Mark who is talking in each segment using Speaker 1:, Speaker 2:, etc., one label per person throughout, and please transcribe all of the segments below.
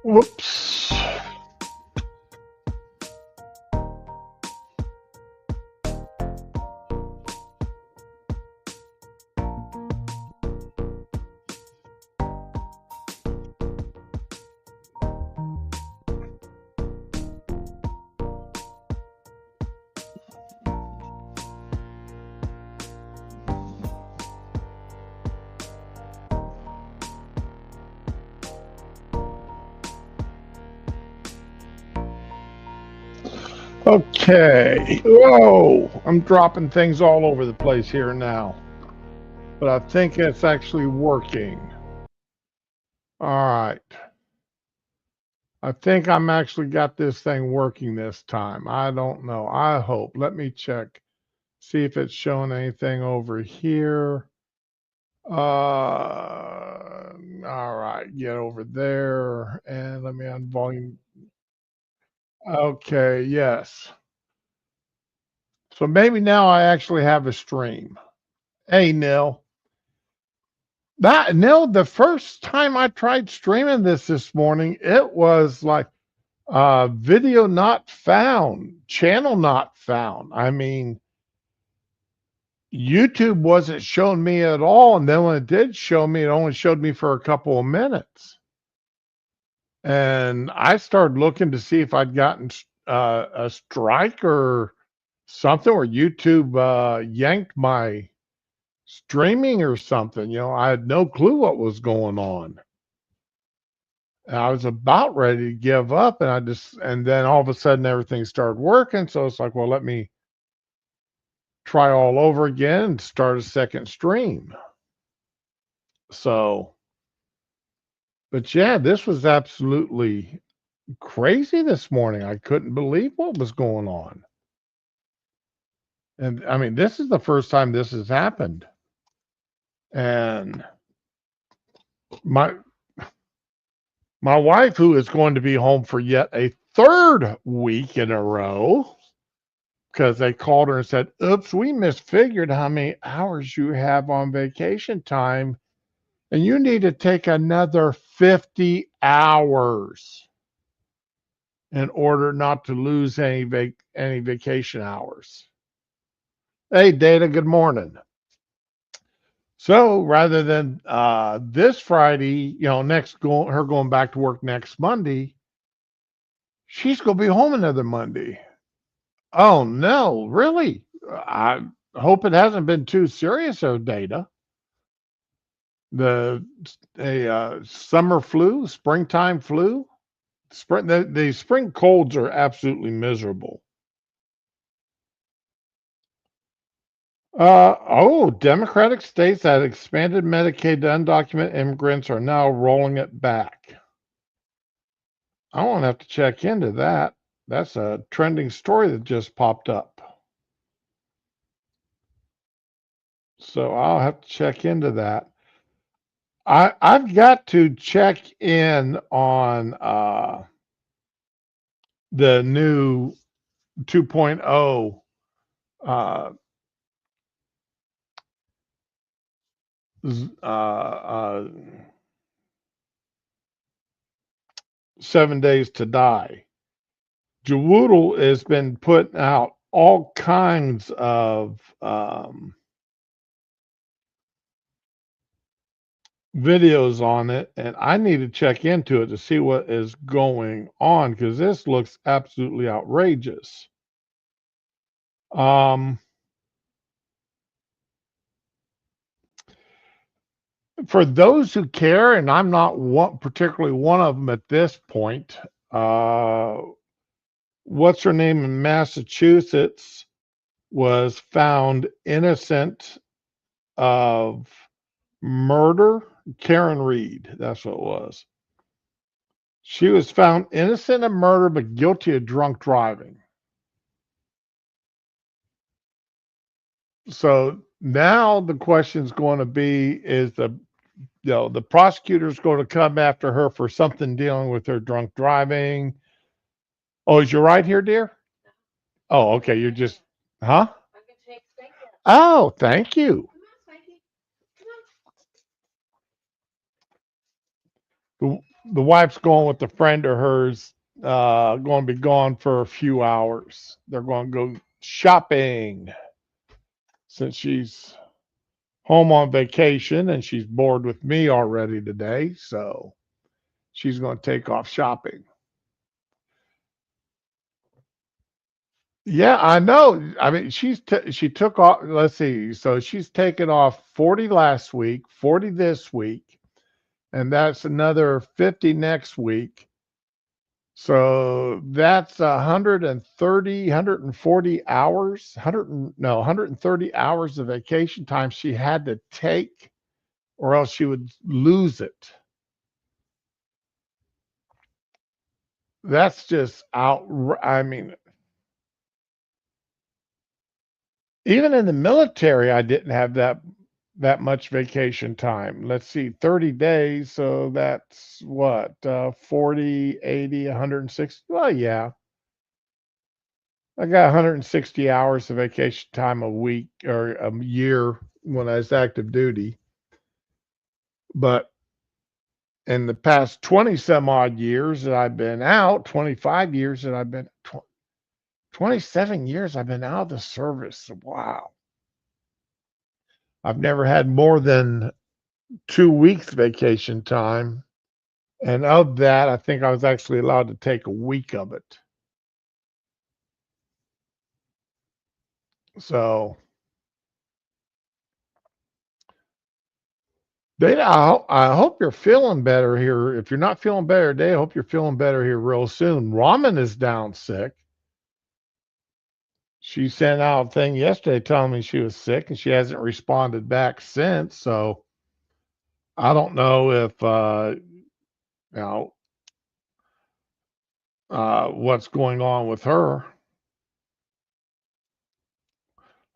Speaker 1: Whoops. Okay. Whoa. I'm dropping things all over the place here now. But I think it's actually working. All right. I think I'm actually got this thing working this time. I don't know. I hope. Let me check. See if it's showing anything over here. All right. Get over there and let me on volume. Okay. Yes. So maybe now I actually have a stream. Hey, Nil. The first time I tried streaming this morning, it was like video not found, channel not found. I mean, YouTube wasn't showing me at all, and then when it did show me, it only showed me for a couple of minutes. And I started looking to see if I'd gotten a strike or something, or YouTube yanked my streaming or something. I had no clue what was going on. And I was about ready to give up, and then all of a sudden everything started working. So it's like, well, let me try all over again and start a second stream. So, but yeah, this was absolutely crazy this morning. I couldn't believe what was going on. And I mean, this is the first time this has happened. And my my wife, who is going to be home for yet a third week in a row, because they called her and said, oops, we misfigured how many hours you have on vacation time, and you need to take another 50 hours in order not to lose any vacation hours. Hey, Data, good morning. So rather than this Friday, her going back to work next Monday, she's going to be home another Monday. Oh no, really? I hope it hasn't been too serious, oh Data. The summer flu, springtime flu, the spring colds are absolutely miserable. Democratic states that expanded Medicaid to undocumented immigrants are now rolling it back. I won't have to check into that. That's a trending story that just popped up. So I'll have to check into that. I've got to check in on the new 2.0 uh, uh, uh, 7 Days to Die. Jawoodle has been putting out all kinds of videos on it, and I need to check into it to see what is going on because this looks absolutely outrageous. For those who care, and I'm not particularly one of them at this point, what's her name in Massachusetts was found innocent of murder. Karen Reed, that's what it was. She was found innocent of murder but guilty of drunk driving. So now the question is going to be: is the prosecutor's going to come after her for something dealing with her drunk driving? Oh, is you right here, dear? Oh, okay. You're just, huh? Oh, thank you. the wife's going with a friend of hers, going to be gone for a few hours. They're going to go shopping since she's home on vacation and she's bored with me already today. So she's going to take off shopping. Yeah, I know. I mean, she took off. Let's see. So she's taken off 40 last week, 40 this week, and that's another 50 next week. So that's 130, 140 hours, 130 hours of vacation time she had to take, or else she would lose it. That's just out. I mean, even in the military, I didn't have that much vacation time. Let's see, 30 days, so that's what, 40, 80, 160. Well, yeah, I got 160 hours of vacation time a week or a year when I was active duty. But in the past 20 some odd years that I've been out, 25 years that I've been, 27 years I've been out of the service. Wow. I've never had more than 2 weeks vacation time. And of that, I think I was actually allowed to take a week of it. So Dana, I hope you're feeling better here. If you're not feeling better today, I hope you're feeling better here real soon. Ramen is down sick. She sent out a thing yesterday telling me she was sick, and she hasn't responded back since. So I don't know if you know what's going on with her.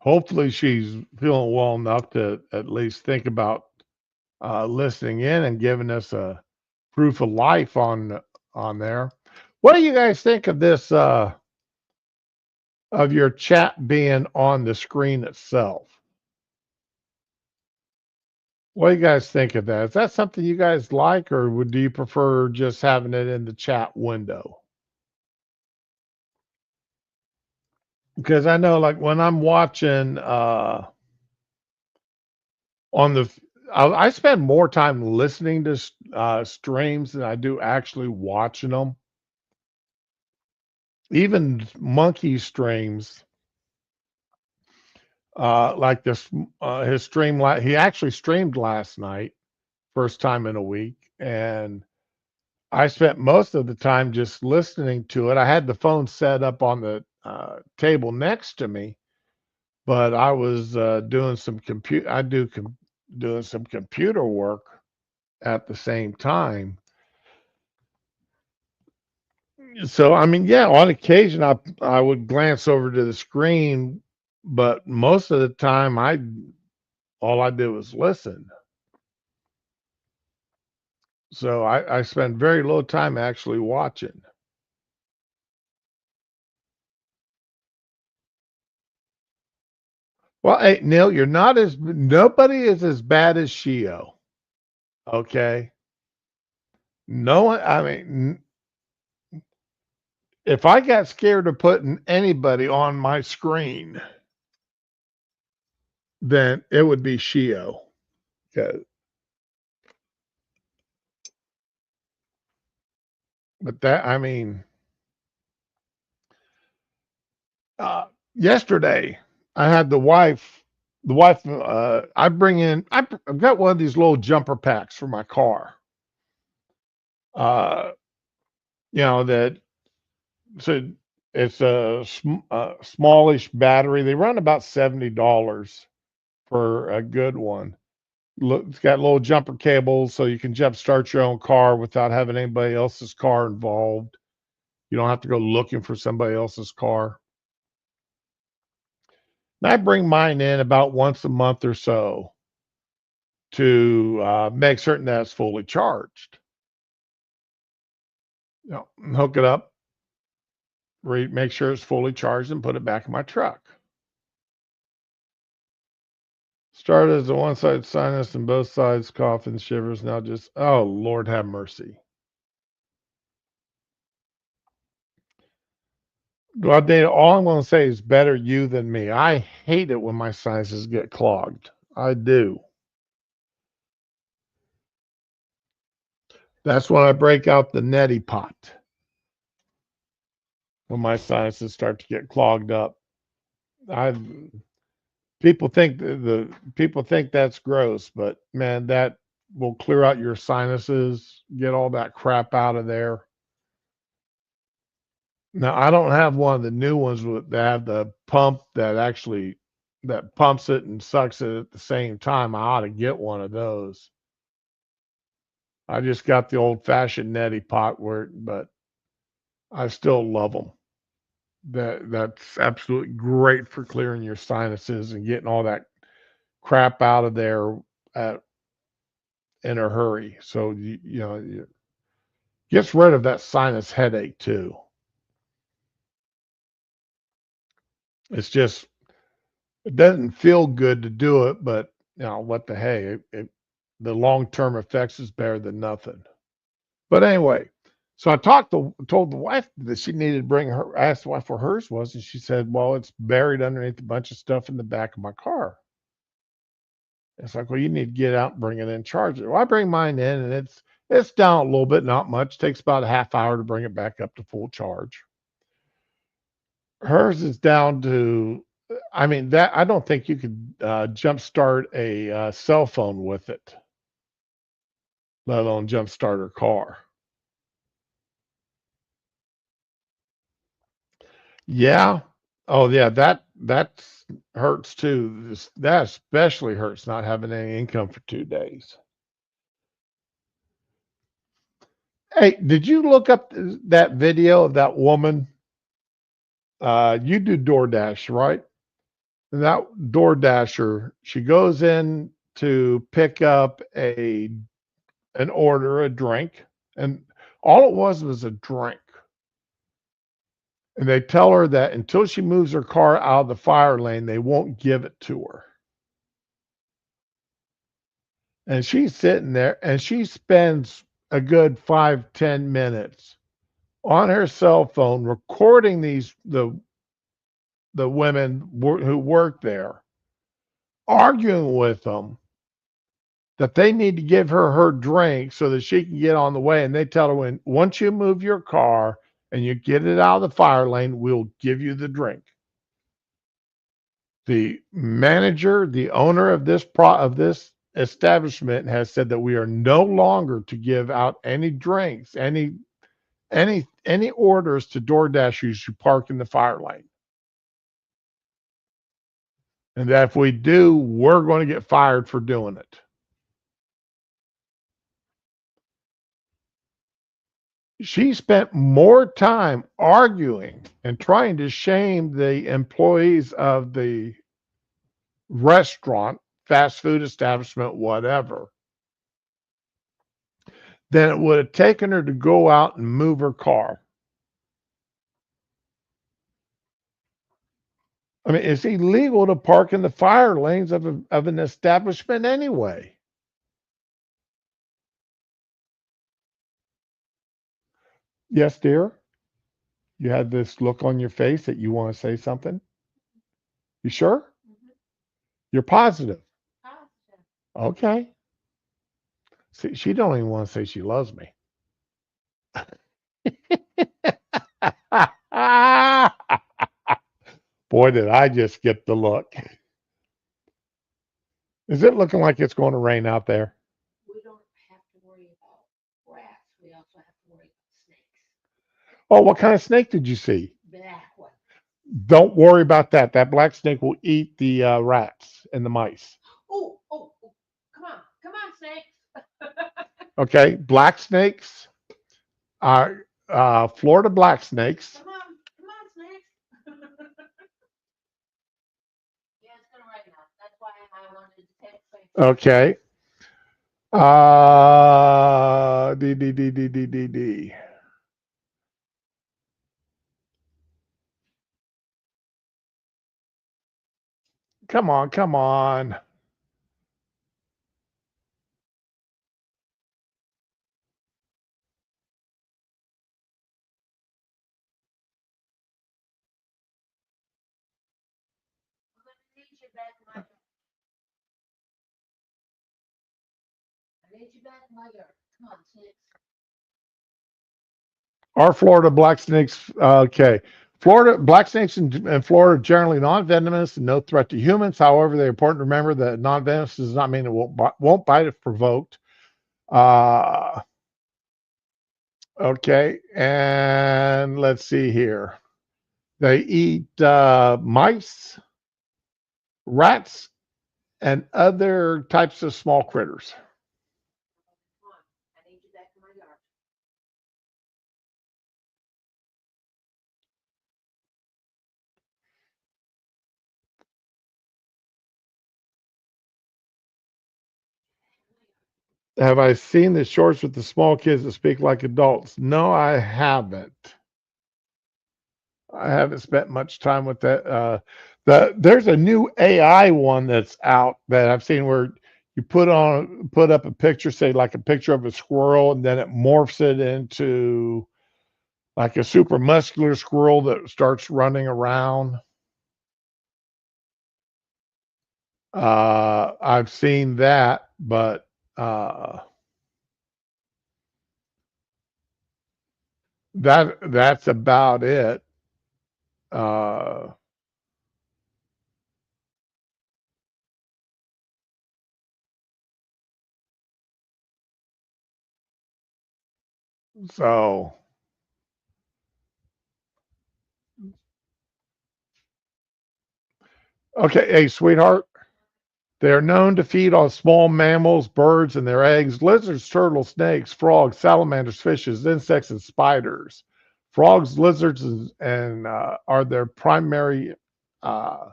Speaker 1: Hopefully, she's feeling well enough to at least think about listening in and giving us a proof of life on there. What do you guys think of this? Of your chat being on the screen itself. What do you guys think of that? Is that something you guys like, or do you prefer just having it in the chat window? Because I know, like when I'm watching on the, I spend more time listening to streams than I do actually watching them. Even monkey streams, like this, his stream. He actually streamed last night, first time in a week, and I spent most of the time just listening to it. I had the phone set up on the table next to me, but I was doing some compute. Doing some computer work at the same time. So I mean, yeah, on occasion I would glance over to the screen, but most of the time I all I did was listen. So I spend very little time actually watching. Well, hey, Neil, you're not as nobody is as bad as Shio. Okay. No one, I mean, if I got scared of putting anybody on my screen, then it would be Shio. 'Cause- But that, I mean, uh, yesterday I had I bring in, I've got one of these little jumper packs for my car. Uh, that, so it's a smallish battery. They run about $70 for a good one. Look, it's got little jumper cables so you can jump start your own car without having anybody else's car involved. You don't have to go looking for somebody else's car. And I bring mine in about once a month or so to make certain that it's fully charged. Hook it up, make sure it's fully charged, and put it back in my truck. Started as a one-side sinus and both sides cough and shivers. Now just, oh Lord have mercy. Well, Dana, all I'm going to say is better you than me. I hate it when my sinuses get clogged. I do. That's when I break out the neti pot when my sinuses start to get clogged up. I people think the people think that's gross, but man, that will clear out your sinuses, get all that crap out of there. Now, I don't have one of the new ones that have the pump that actually that pumps it and sucks it at the same time. I ought to get one of those. I just got the old fashioned neti pot where, but I still love them. That's absolutely great for clearing your sinuses and getting all that crap out of there at, in a hurry. So you know it gets rid of that sinus headache too. It's just it doesn't feel good to do it, but you know what the hey, the long term effects is better than nothing. But anyway, so I told the wife that she needed to bring her. I asked the wife where hers was, and she said, "Well, it's buried underneath a bunch of stuff in the back of my car." It's like, well, you need to get out and bring it in, charge it. Well, I bring mine in, and it's down a little bit, not much. Takes about a half hour to bring it back up to full charge. Hers is down to, I mean, that I don't think you could jumpstart a cell phone with it, let alone jumpstart her car. Yeah. Oh, yeah. That hurts too. That especially hurts not having any income for 2 days. Hey, did you look up that video of that woman? You do DoorDash, right? And that DoorDasher, she goes in to pick up an order, a drink, and all it was a drink. And they tell her that until she moves her car out of the fire lane, they won't give it to her. And she's sitting there and she spends a good 5-10 minutes on her cell phone recording the women who work there, arguing with them that they need to give her her drink so that she can get on the way. And they tell her, when once you move your car and you get it out of the fire lane, we'll give you the drink. The manager, the owner of this establishment, has said that we are no longer to give out any drinks, any orders to DoorDashers who park in the fire lane, and that if we do, we're going to get fired for doing it. She spent more time arguing and trying to shame the employees of the restaurant, fast food establishment, whatever, than it would have taken her to go out and move her car. I mean, it's illegal to park in the fire lanes of an establishment anyway. Yes, dear? You had this look on your face that you want to say something? You sure? You're positive. Okay. See, she don't even want to say she loves me. Boy, did I just get the look. Is it looking like it's going to rain out there? Oh, what kind of snake did you see? Don't worry about that. That black snake will eat the rats and the mice. Okay, black snakes are Florida black snakes. Okay. D. Come on, come on. Are Florida black snakes okay? Florida black snakes in Florida are generally non-venomous and no threat to humans. However, they're important to remember that non-venomous does not mean it won't bite if provoked. Uh, okay, and let's see here. They eat mice, rats, and other types of small critters. Have I seen the shorts with the small kids that speak like adults? No, I haven't. I haven't spent much time with that. There's a new AI one that's out that I've seen where you put up a picture, say like a picture of a squirrel, and then it morphs it into like a super muscular squirrel that starts running around. I've seen that, but that's about it. Uh, so okay, hey sweetheart. They are known to feed on small mammals, birds, and their eggs, lizards, turtles, snakes, frogs, salamanders, fishes, insects, and spiders. Frogs, lizards, and are their primary uh,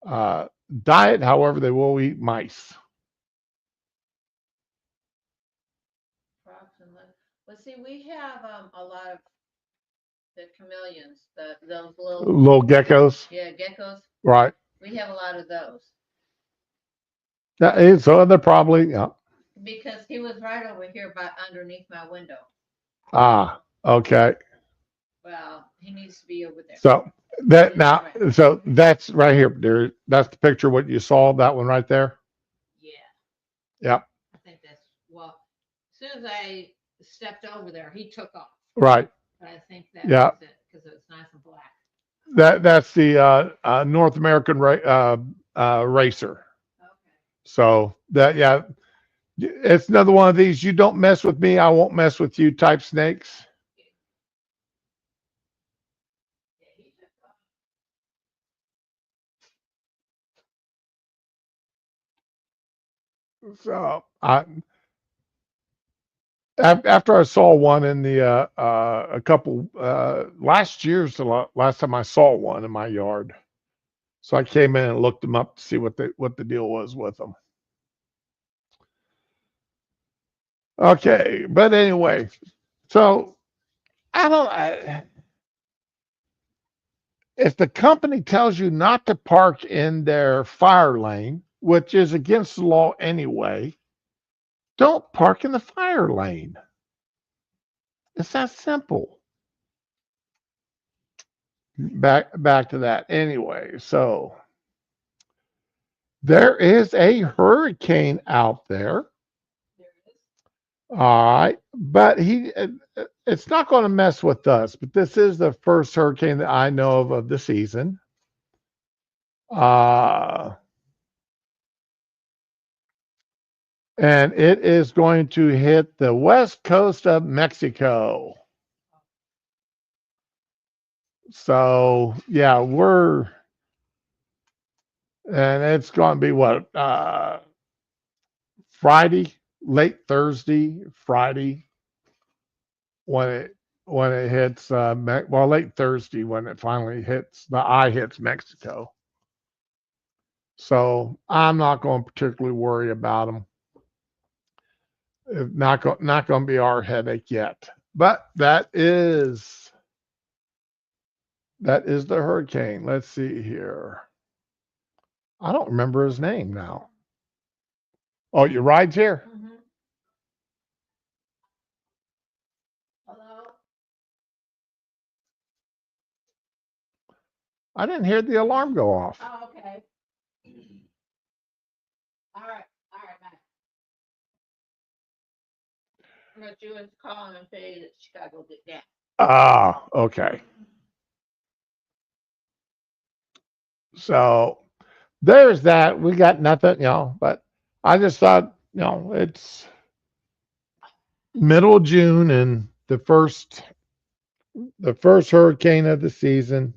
Speaker 1: uh, diet. However, they will eat mice. Little geckos. Right. So they're probably, yeah. Okay. So that now, so that's right here. That's the picture. What you saw, that one right there. Yep. Right. Yeah. That's the North American racer. So that, yeah, it's another one of these. You don't mess with me, I won't mess with you type snakes. So after I saw one in the a couple last year's the last time I saw one in my yard. So I came in and looked them up to see what the deal was with them. Okay, but anyway, so I don't. If the company tells you not to park in their fire lane, which is against the law anyway, don't park in the fire lane. It's that simple. Back to that anyway. So there is a hurricane out there. All right, but it's not going to mess with us. But this is the first hurricane that I know of the season. Uh, and it is going to hit the west coast of Mexico. So yeah, and it's going to be what Friday, late Thursday, Friday when it hits well late Thursday when it finally hits the eye hits Mexico. So I'm not going to particularly worry about them. It's not going to be our headache yet. But that is the hurricane. Let's see here. I don't remember his name now. Oh, your ride's here. I didn't hear the alarm go off. Ah, okay. So there's that. We got nothing, but I just thought, it's middle of June and the first hurricane of the season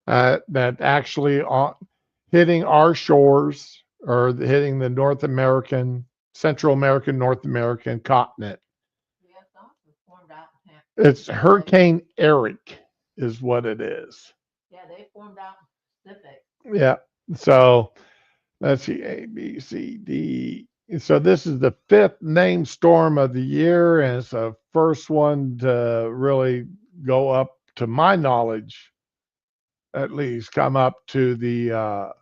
Speaker 1: that actually hitting our shores or hitting the Central American, North American continent. It's Hurricane Eric is what it is. Yeah. So let's see, A, B, C, D. So this is the fifth named storm of the year, and it's the first one to really go up, to my knowledge, at least, come up to the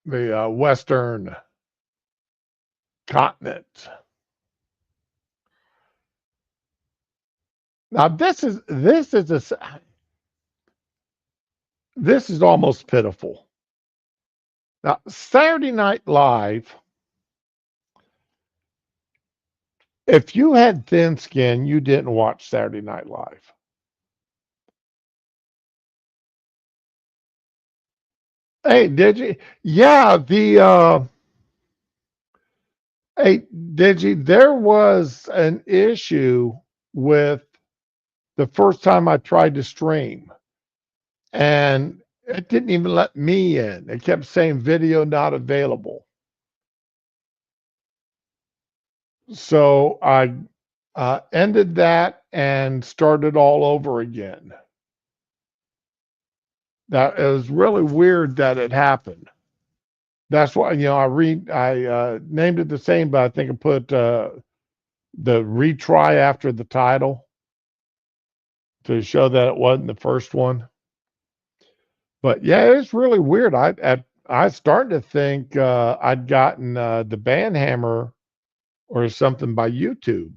Speaker 1: western continent. Now this is almost pitiful. Now Saturday Night Live, if you had thin skin, you didn't watch Saturday Night Live. Hey, did you? Yeah, hey, did you? There was an issue with the first time I tried to stream, and it didn't even let me in. It kept saying video not available. So I ended that and started all over again. That it was really weird that it happened. That's why I named it the same, but I think I put the retry after the title to show that it wasn't the first one. But yeah, it's really weird. I started to think I'd gotten the band hammer or something by YouTube.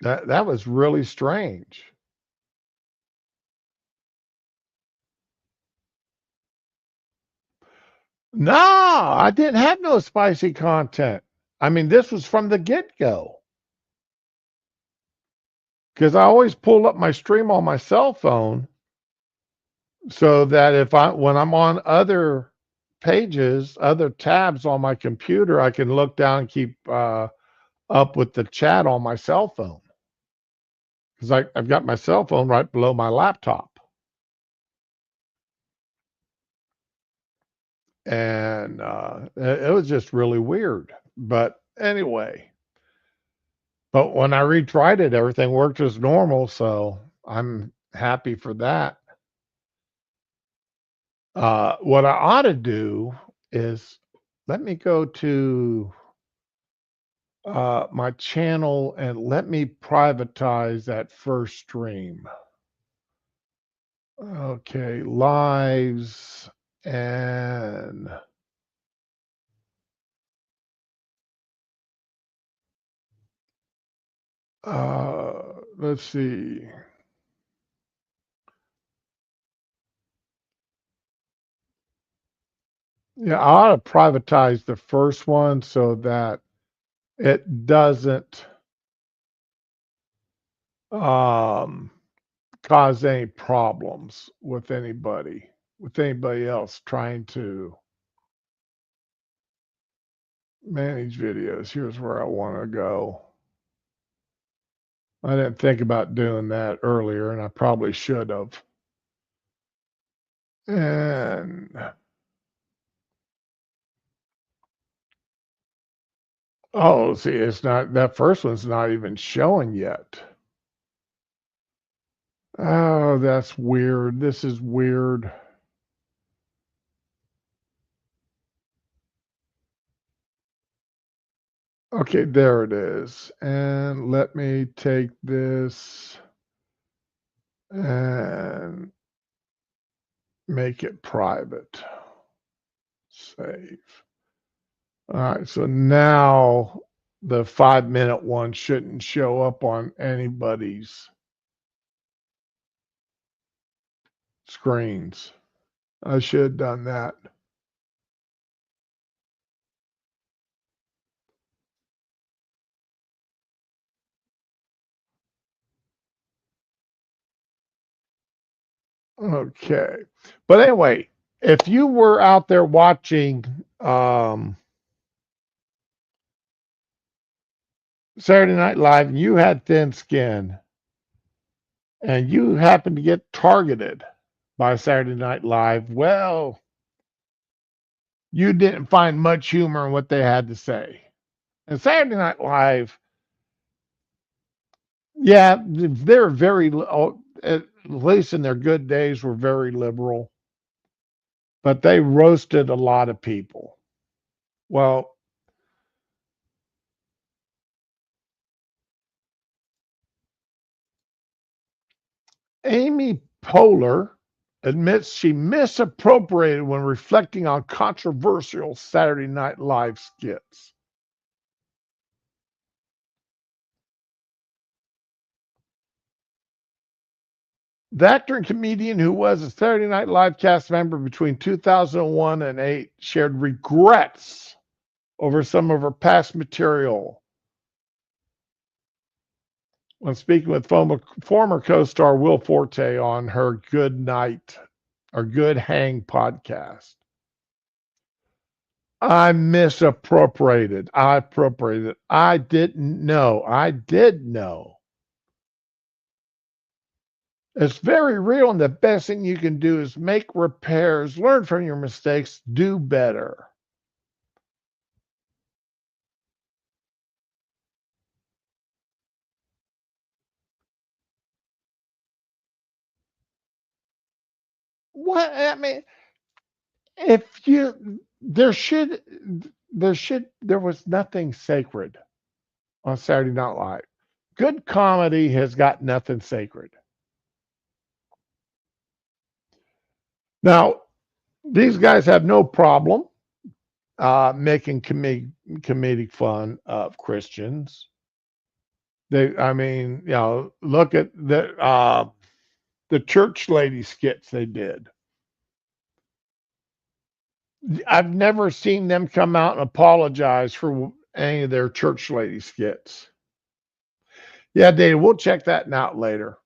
Speaker 1: That was really strange. No, I didn't have no spicy content. I mean, this was from the get go because I always pull up my stream on my cell phone so that when I'm on other pages, other tabs on my computer, I can look down and keep up with the chat on my cell phone because I've got my cell phone right below my laptop. And it was just really weird. But anyway, but when I retried it, everything worked as normal. So I'm happy for that. What I ought to do is let me go to my channel and let me privatize that first stream. Okay, lives and let's see. Yeah, I ought to privatize the first one so that it doesn't um, cause any problems with anybody else trying to manage videos. Here's where I want to go. I didn't think about doing that earlier, and I probably should have. And oh, see, it's not that first one's not even showing yet. Oh, that's weird. This is weird. Okay, there it is. And let me take this and make it private. Save. All right, so now the 5-minute one shouldn't show up on anybody's screens. I should have done that. Okay. But anyway, if you were out there watching um, Saturday Night Live and you had thin skin and you happened to get targeted by Saturday Night Live, well, you didn't find much humor in what they had to say. And Saturday Night Live, yeah, they're at least in their good days, were very liberal, but they roasted a lot of people. Well, Amy Poehler admits she misappropriated when reflecting on controversial Saturday Night Live skits. The actor and comedian who was a Saturday Night Live cast member between 2001 and 8 shared regrets over some of her past material when speaking with former co-star Will Forte on her Good Night or Good Hang podcast. I misappropriated. I appropriated. I didn't know. I did know. It's very real, and the best thing you can do is make repairs, learn from your mistakes, do better. What I mean, if you there was nothing sacred on Saturday Night Live. Good comedy has got nothing sacred. Now, these guys have no problem making comedic fun of Christians. I mean, look at the church lady skits they did. I've never seen them come out and apologize for any of their church lady skits. Yeah, Dave, we'll check that out later.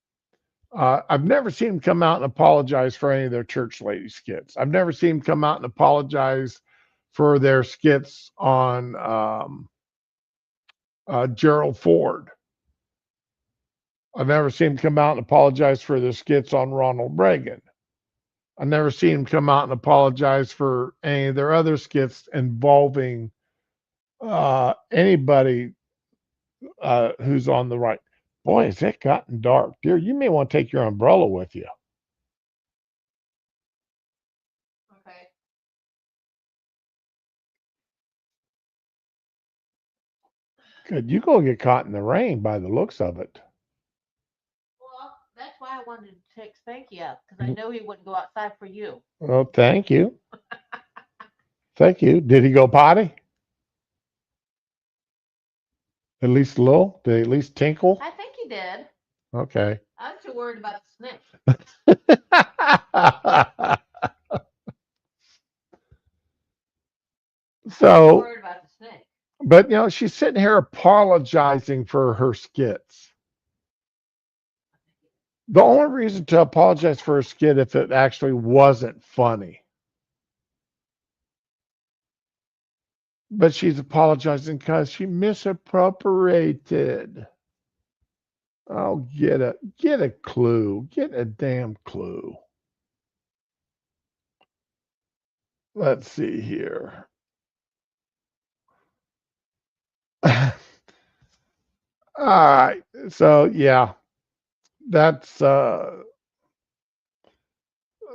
Speaker 1: I've never seen them come out and apologize for any of their church lady skits. I've never seen them come out and apologize for their skits on Gerald Ford. I've never seen them come out and apologize for their skits on Ronald Reagan. I've never seen them come out and apologize for any of their other skits involving anybody who's on the right. Boy, has it gotten dark. Dear, you may want to take your umbrella with you.
Speaker 2: Okay.
Speaker 1: Good. You go get caught in the rain by the looks of it.
Speaker 2: Well, that's why I wanted to take Spanky out because I know he wouldn't go outside for you.
Speaker 1: Well, thank you. Thank you. Did he go potty? At least a little? Did he at least tinkle?
Speaker 2: I think he did.
Speaker 1: Okay.
Speaker 2: I'm too worried about the snake.
Speaker 1: So,
Speaker 2: worried about the snake.
Speaker 1: But she's sitting here apologizing for her skits. The only reason to apologize for a skit if it actually wasn't funny. But she's apologizing because she misappropriated. Oh, get a clue. Get a damn clue. Let's see here. All right. So yeah, that's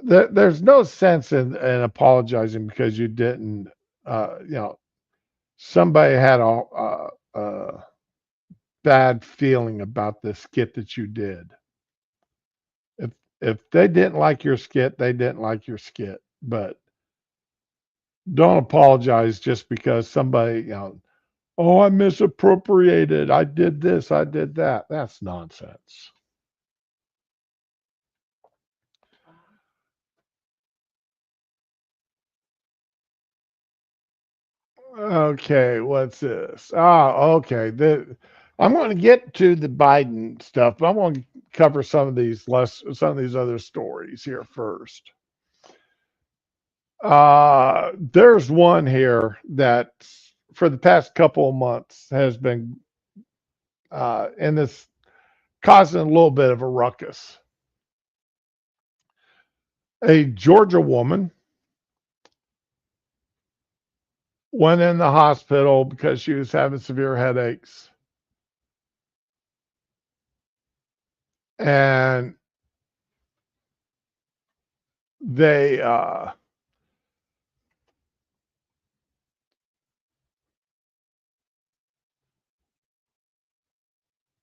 Speaker 1: there's no sense in apologizing because you didn't somebody had a bad feeling about the skit that you did. If they didn't like your skit, they didn't like your skit. But don't apologize just because somebody, oh, I misappropriated. I did this. I did that. That's nonsense. Okay, what's this? Ah, okay. I'm going to get to the Biden stuff, but I'm going to cover some of these other stories here first. There's one here that for the past couple of months has been and it's causing a little bit of a ruckus. A Georgia woman went in the hospital because she was having severe headaches. And they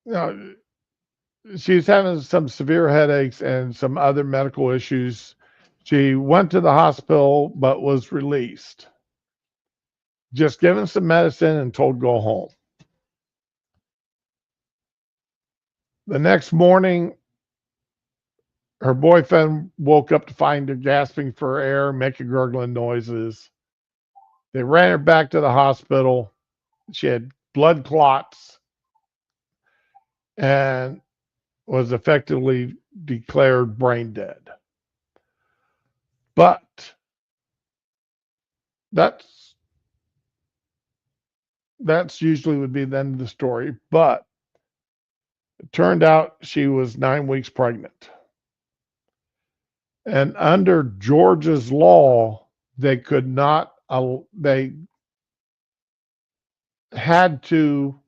Speaker 1: you know, she was having some severe headaches and some other medical issues. She went to the hospital but was released. Just given some medicine and told go home. The next morning, her boyfriend woke up to find her gasping for air, making gurgling noises. They ran her back to the hospital. She had blood clots and was effectively declared brain dead. But that's usually would be the end of the story. But it turned out she was 9 weeks pregnant. And under Georgia's law, they could not, they had to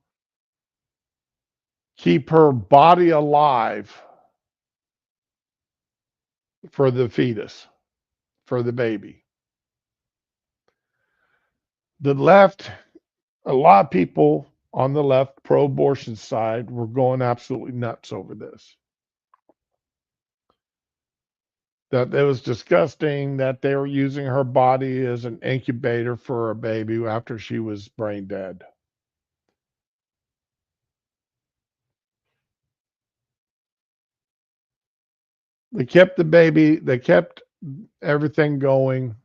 Speaker 1: keep her body alive for the fetus, for the baby. The left, a lot of people on the left, pro abortion side, were going absolutely nuts over this. That it was disgusting that they were using her body as an incubator for a baby after she was brain dead. They kept the baby, they kept everything going.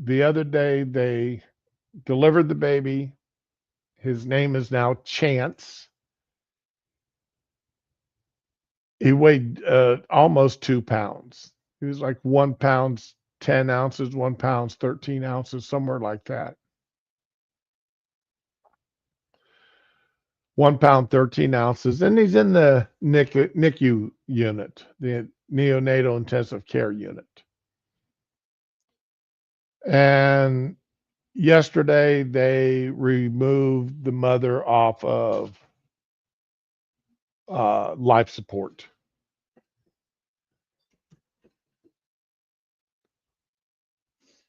Speaker 1: The other day, they delivered the baby. His name is now Chance. He weighed almost 2 pounds. He was like 1 pound 10 ounces, 1 pound 13 ounces, somewhere like that. 1 pound 13 ounces, and he's in the NICU unit, the neonatal intensive care unit. And yesterday they removed the mother off of life support.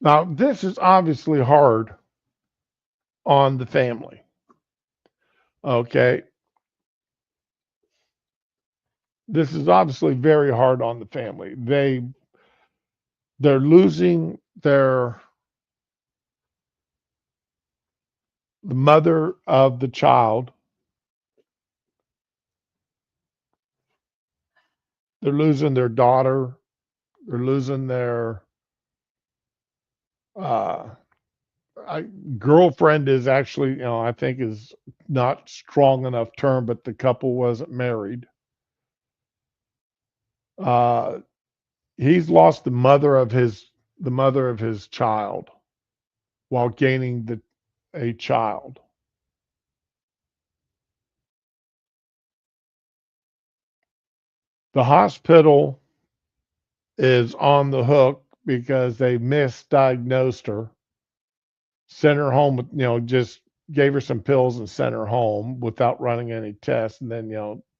Speaker 1: Now, this is obviously hard on the family. Okay. This is obviously very hard on the family. They're losing the mother of the child. They're losing their daughter. They're losing their uh, girlfriend is actually, I think is not strong enough term, but the couple wasn't married. Uh, he's lost the mother of his child while gaining a child. The hospital is on the hook because they misdiagnosed her, sent her home with, just gave her some pills and sent her home without running any tests. And then,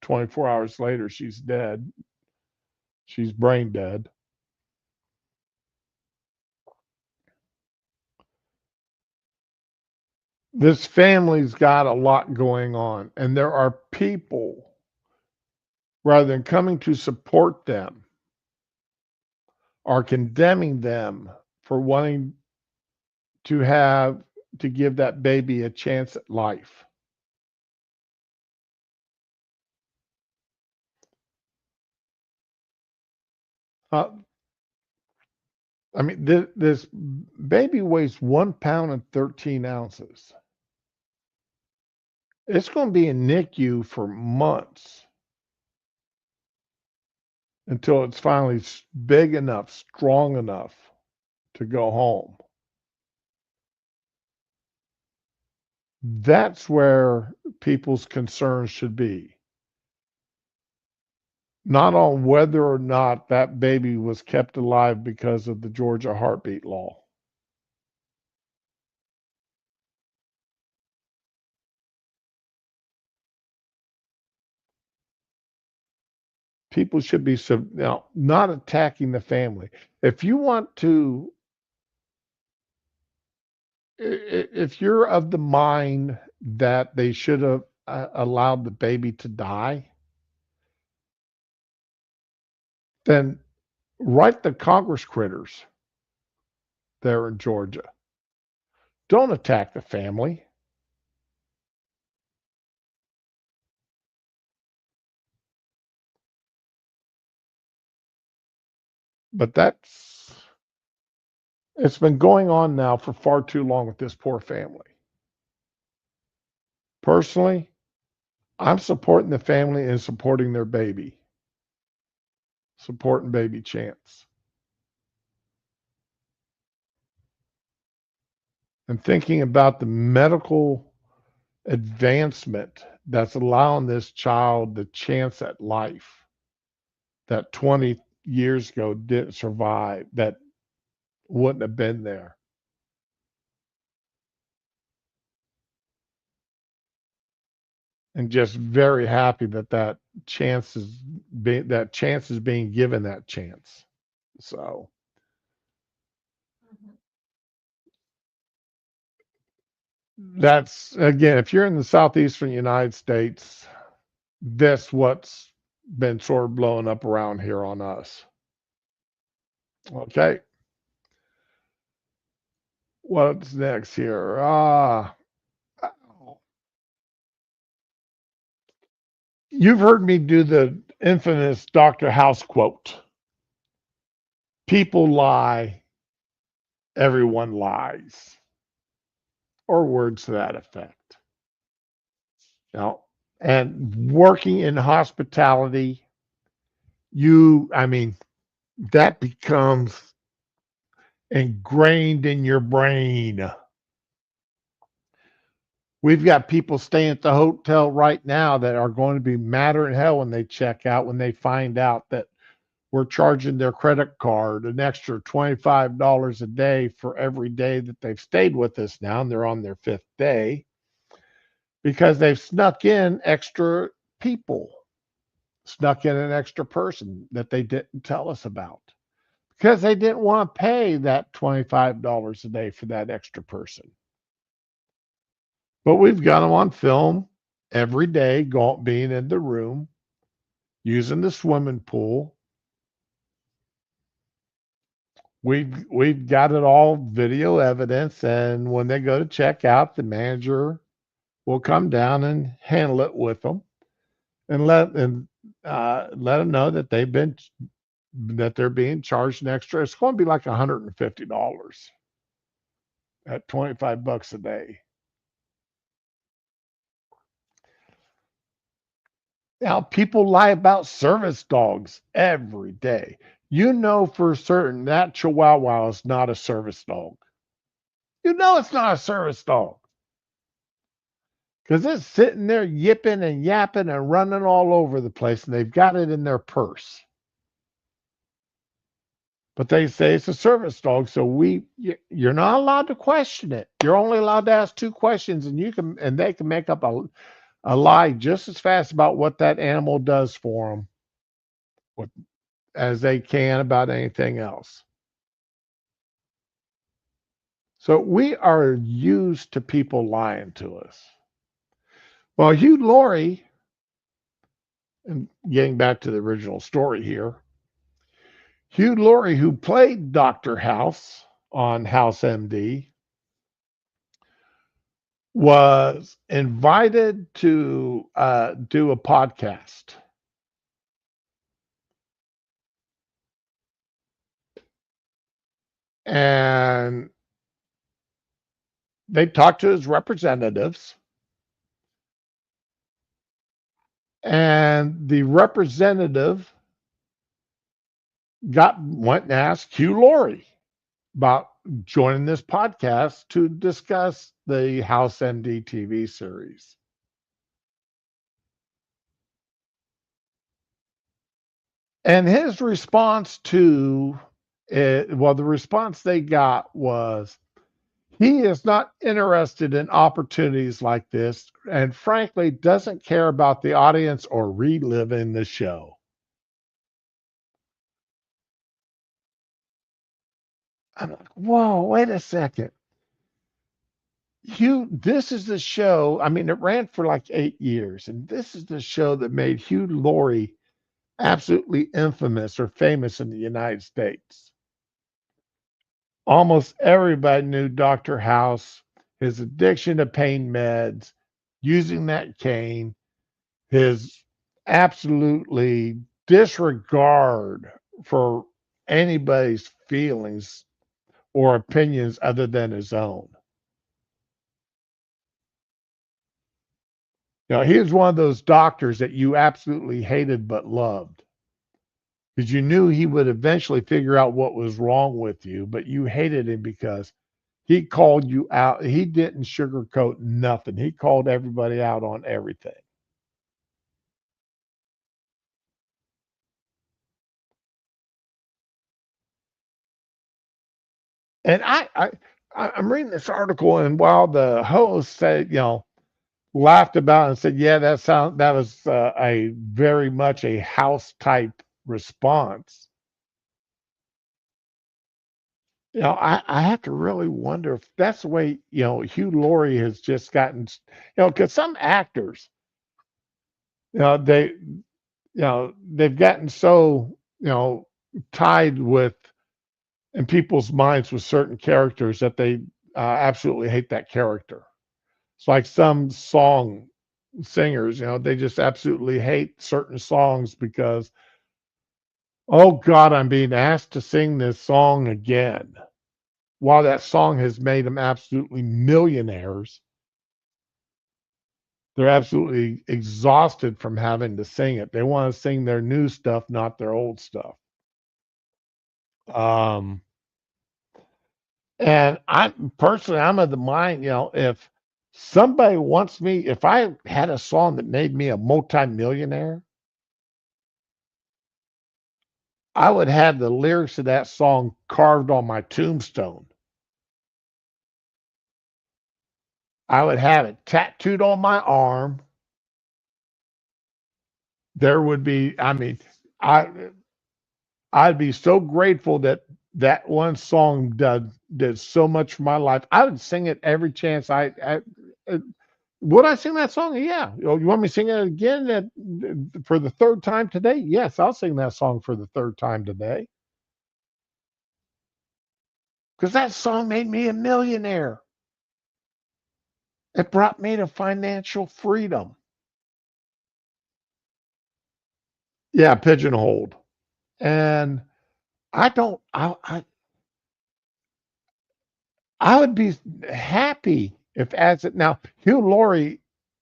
Speaker 1: 24 hours later, she's dead. She's brain dead. This family's got a lot going on, and there are people, rather than coming to support them, are condemning them for wanting to give that baby a chance at life. Uh, I mean, this baby weighs 1 pound and 13 ounces. It's going to be in NICU for months. until it's finally big enough, strong enough to go home. That's where people's concerns should be. Not on whether or not that baby was kept alive because of the Georgia heartbeat law. People should be now not attacking the family. If you want to, if you're of the mind that they should have allowed the baby to die, then write the Congress critters there in Georgia. Don't attack the family. But it's been going on now for far too long with this poor family. Personally, I'm supporting the family and supporting their baby, supporting baby Chance, and thinking about the medical advancement that's allowing this child the chance at life that 20 years ago didn't survive, that wouldn't have been there. And just very happy that that chance is being given that chance. So that's again, if you're in the southeastern United States, this what's been sort of blowing up around here on us. Okay, what's next here? You've heard me do the infamous Dr. House quote. People lie, everyone lies, or words to that effect. Now, and working in hospitality, I mean, that becomes ingrained in your brain. We've got people staying at the hotel right now that are going to be madder than hell when they check out, when they find out that we're charging their credit card an extra $25 a day for every day that they've stayed with us now, and they're on their fifth day because they've snuck in extra people, snuck in an extra person that they didn't tell us about because they didn't want to pay that $25 a day for that extra person. But we've got them on film every day, being in the room, using the swimming pool. We've got it all video evidence, and when they go to check out, the manager will come down and handle it with them and let them know that they're being charged an extra. It's going to be like $150 at $25 a day. Now, people lie about service dogs every day. You know for certain that Chihuahua is not a service dog. You know it's not a service dog because it's sitting there yipping and yapping and running all over the place, and they've got it in their purse. But they say it's a service dog, so you're not allowed to question it. You're only allowed to ask two questions, and they can make up a lie just as fast about what that animal does for them as they can about anything else. So we are used to people lying to us. Well, Hugh Laurie, and getting back to the original story here, Hugh Laurie, who played Dr. House on House MD, was invited to do a podcast. And they talked to his representatives. And the representative got went and asked Hugh Laurie about joining this podcast to discuss the House MD TV series. And his response to it, well, the response they got was he is not interested in opportunities like this and frankly doesn't care about the audience or reliving the show. I'm like, whoa, wait a second. This is the show. I mean, it ran for like 8 years, and this is the show that made Hugh Laurie absolutely infamous or famous in the United States. Almost everybody knew Dr. House, his addiction to pain meds, using that cane, his absolutely disregard for anybody's feelings or opinions other than his own. He was one of those doctors that you absolutely hated but loved because you knew he would eventually figure out what was wrong with you, but you hated him because he called you out. He didn't sugarcoat nothing. He called everybody out on everything. And I'm reading this article, and while the host said, laughed about it and said, "Yeah, that was a very much a house type response." I have to really wonder if that's the way Hugh Laurie has just gotten. Because some actors, they they've gotten so tied with in people's minds with certain characters that they absolutely hate that character. It's like some song singers, they just absolutely hate certain songs because, oh God, I'm being asked to sing this song again. While that song has made them absolutely millionaires, they're absolutely exhausted from having to sing it. They want to sing their new stuff, not their old stuff. Um, and I personally, I'm of the mind, if somebody wants me, if I had a song that made me a multimillionaire, I would have the lyrics of that song carved on my tombstone. I would have it tattooed on my arm. There would be, I mean, I I'd be so grateful that that one song did so much for my life. I would sing it every chance uh, would I sing that song? Yeah. You want me to sing it again for the third time today? Yes, I'll sing that song for the third time today because that song made me a millionaire. It brought me to financial freedom. Yeah, pigeonholed. And I don't. I would be happy if as it now Hugh Laurie,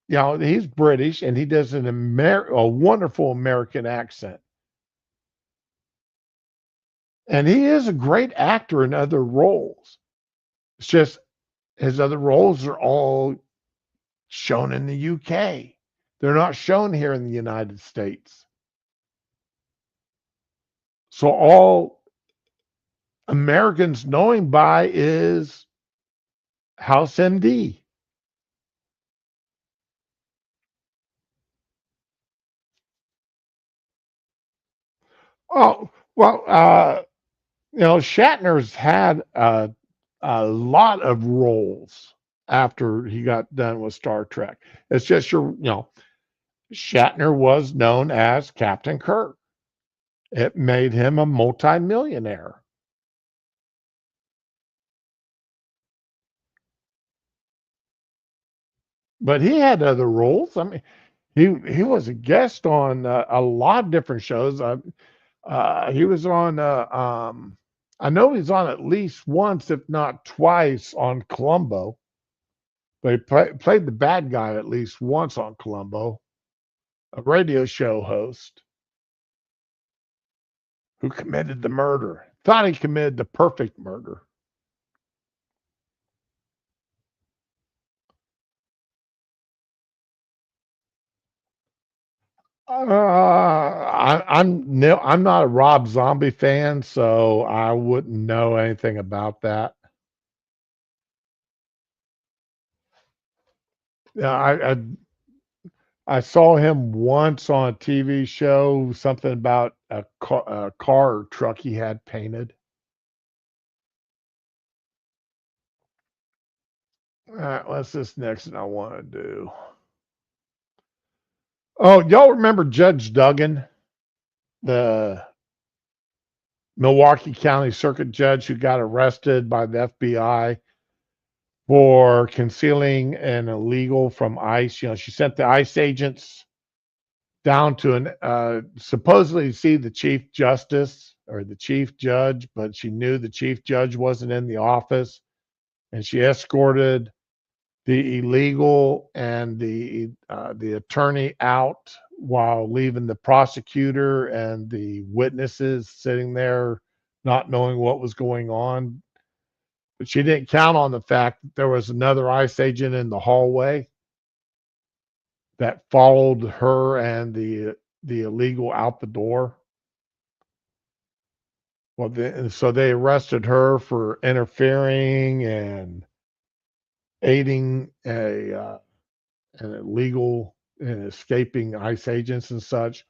Speaker 1: he's British and he does a wonderful American accent. And he is a great actor in other roles. It's just his other roles are all shown in the UK. They're not shown here in the United States. So all Americans know him by is House MD. Oh, well, Shatner's had a lot of roles after he got done with Star Trek. It's just Shatner was known as Captain Kirk. It made him a multimillionaire. But he had other roles. I mean, he was a guest on a lot of different shows. He was on. I know he's on at least once, if not twice, on Columbo. But he played the bad guy at least once on Columbo, a radio show host who committed the murder. Thought he committed the perfect murder. I'm not a Rob Zombie fan, so I wouldn't know anything about that. Yeah, I saw him once on a TV show, something about a car or truck he had painted. All right, what's this next thing I want to do? Oh, y'all remember Judge Duggan, the Milwaukee County Circuit Judge who got arrested by the FBI for concealing an illegal from ICE? You know, she sent the ICE agents down to supposedly see the chief justice or the chief judge, but she knew the chief judge wasn't in the office, and she escorted the illegal and the attorney out while leaving the prosecutor and the witnesses sitting there not knowing what was going on. But she didn't count on the fact that there was another ICE agent in the hallway that followed her and the illegal out the door. Well, so they arrested her for interfering and aiding an illegal and escaping ICE agents and such.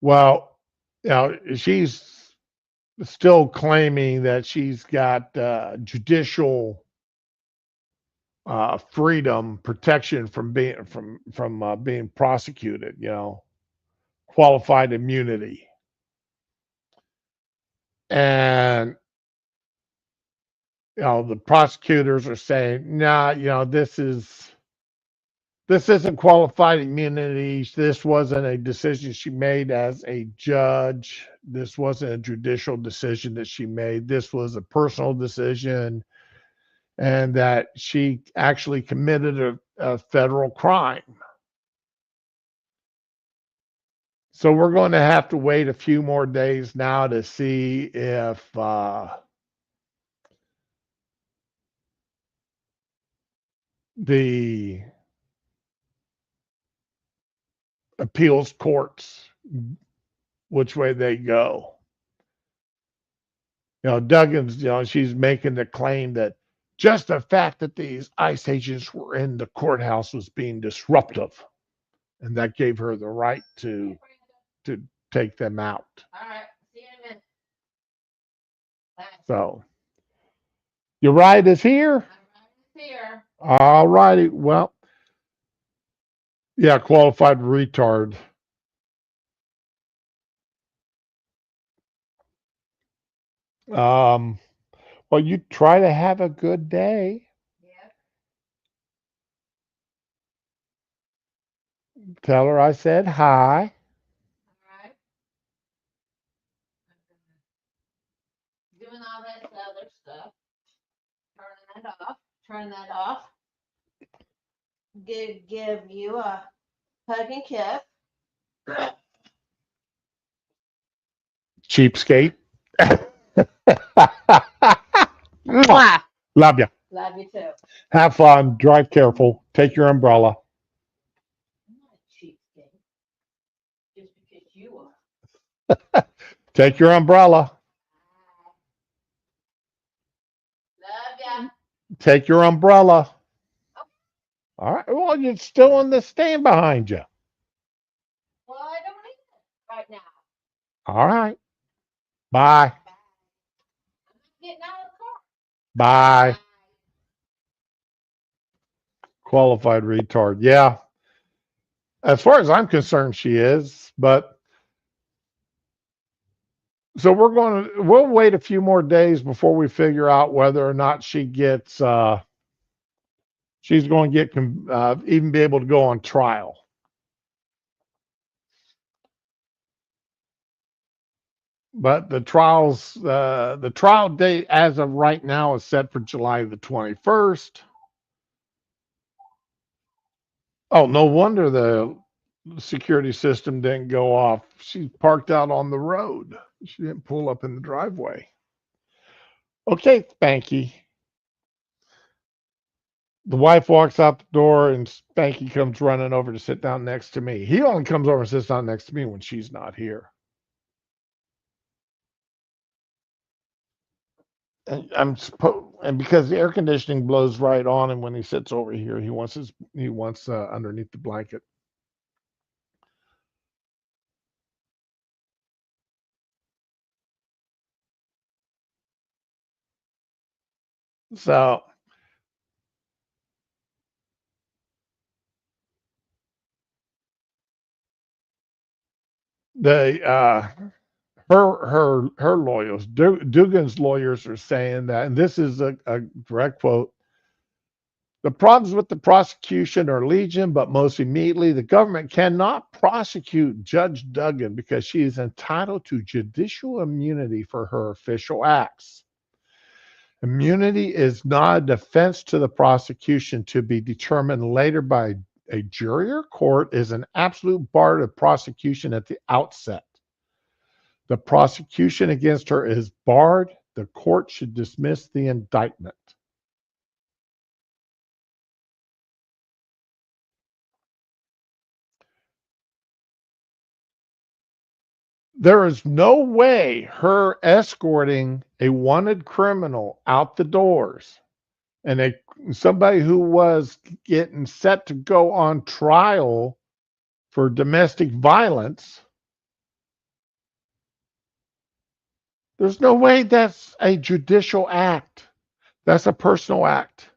Speaker 1: Well, you know, she's still claiming that she's got judicial freedom, protection from being prosecuted. You know, qualified immunity, and you know the prosecutors are saying, nah, you know, this isn't qualified immunity. This wasn't a decision she made as a judge. This wasn't a judicial decision that she made. This was a personal decision, and that she actually committed a federal crime. So we're going to have to wait a few more days now to see if the appeals courts, which way they go. You know, Duggan's, you know, she's making the claim that just the fact that these ICE agents were in the courthouse was being disruptive, and that gave her the right to take them out.
Speaker 2: All right. See you in a minute. Bye.
Speaker 1: So, your ride is here?
Speaker 2: My ride is here.
Speaker 1: All righty. Well, yeah, qualified retard. Well, you try to have a good day.
Speaker 2: Yeah.
Speaker 1: Tell her I said hi.
Speaker 2: All right. Doing all that other stuff. Turn that off. Give you a hug and kiss.
Speaker 1: Cheapskate.
Speaker 2: Mwah.
Speaker 1: Love you.
Speaker 2: Love you too.
Speaker 1: Have fun. Drive careful. Take your umbrella.
Speaker 2: I'm not a cheapskate. Just because you are.
Speaker 1: Take your umbrella.
Speaker 2: Love ya.
Speaker 1: Take your umbrella. All right. Well, you're still in the stand behind you.
Speaker 2: Well, I don't need it right now.
Speaker 1: All right. Bye.
Speaker 2: Bye. I'm not getting out of the car.
Speaker 1: Bye. Qualified retard. Yeah. As far as I'm concerned, she is. But so we'll wait a few more days before we figure out whether or not she gets, she's going to get, even be able to go on trial. But the trial date as of right now is set for July the 21st. Oh, no wonder the security system didn't go off. She parked out on the road. She didn't pull up in the driveway. Okay, Spanky. The wife walks out the door and Spanky comes running over to sit down next to me. He only comes over and sits down next to me when she's not here. And because the air conditioning blows right on him when he sits over here, he wants underneath the blanket. So the her lawyers, Dugan's lawyers are saying that, and this is a direct quote: the problems with the prosecution are legion, but most immediately, the government cannot prosecute Judge Duggan because she is entitled to judicial immunity for her official acts. Immunity is not a defense to the prosecution to be determined later by a jury or court, is an absolute bar to prosecution at the outset. The prosecution against her is barred. The court should dismiss the indictment. There is no way her escorting a wanted criminal out the doors and somebody who was getting set to go on trial for domestic violence, there's no way that's a judicial act. That's a personal act.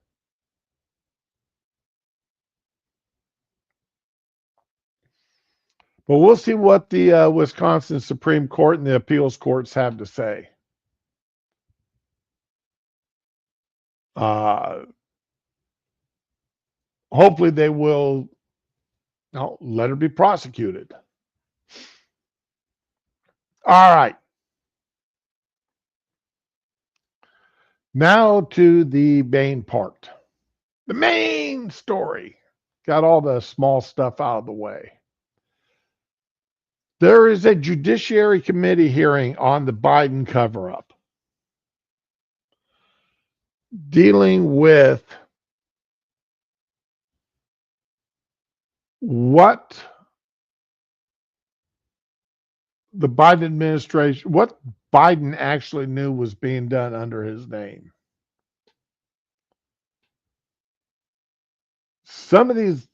Speaker 1: But we'll see what the Wisconsin Supreme Court and the appeals courts have to say. Hopefully they will let her be prosecuted. All right. Now to the main part. The main story. Got all the small stuff out of the way. There is a Judiciary Committee hearing on the Biden cover-up, dealing with what the Biden administration, what Biden actually knew was being done under his name. Some of these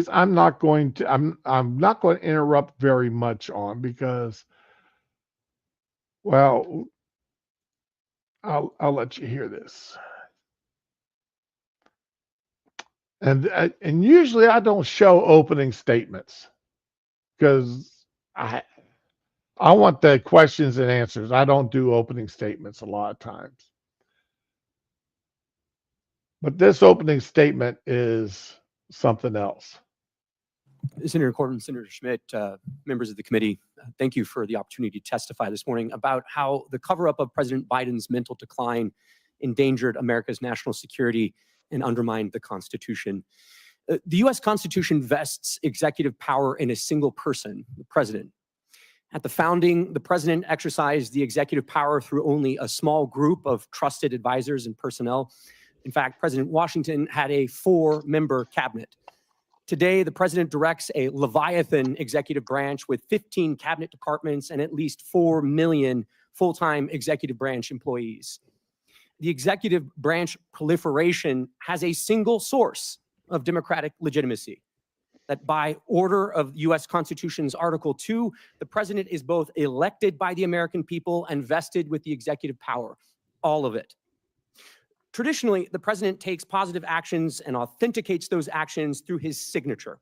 Speaker 1: I'm not going to interrupt very much on because, well, I'll let you hear this. And usually I don't show opening statements because I want the questions and answers. I don't do opening statements a lot of times. But this opening statement is something else.
Speaker 3: Senator Corbin, Senator Schmidt, members of the committee, thank you for the opportunity to testify this morning about how the cover-up of President Biden's mental decline endangered America's national security and undermined the Constitution. The U.S. Constitution vests executive power in a single person, the president. At the founding, the president exercised the executive power through only a small group of trusted advisors and personnel. In fact, President Washington had a 4-member cabinet. Today, the president directs a Leviathan executive branch with 15 cabinet departments and at least 4 million full-time executive branch employees. The executive branch proliferation has a single source of democratic legitimacy, that by order of U.S. Constitution's Article 2, the president is both elected by the American people and vested with the executive power, all of it. Traditionally, the president takes positive actions and authenticates those actions through his signature.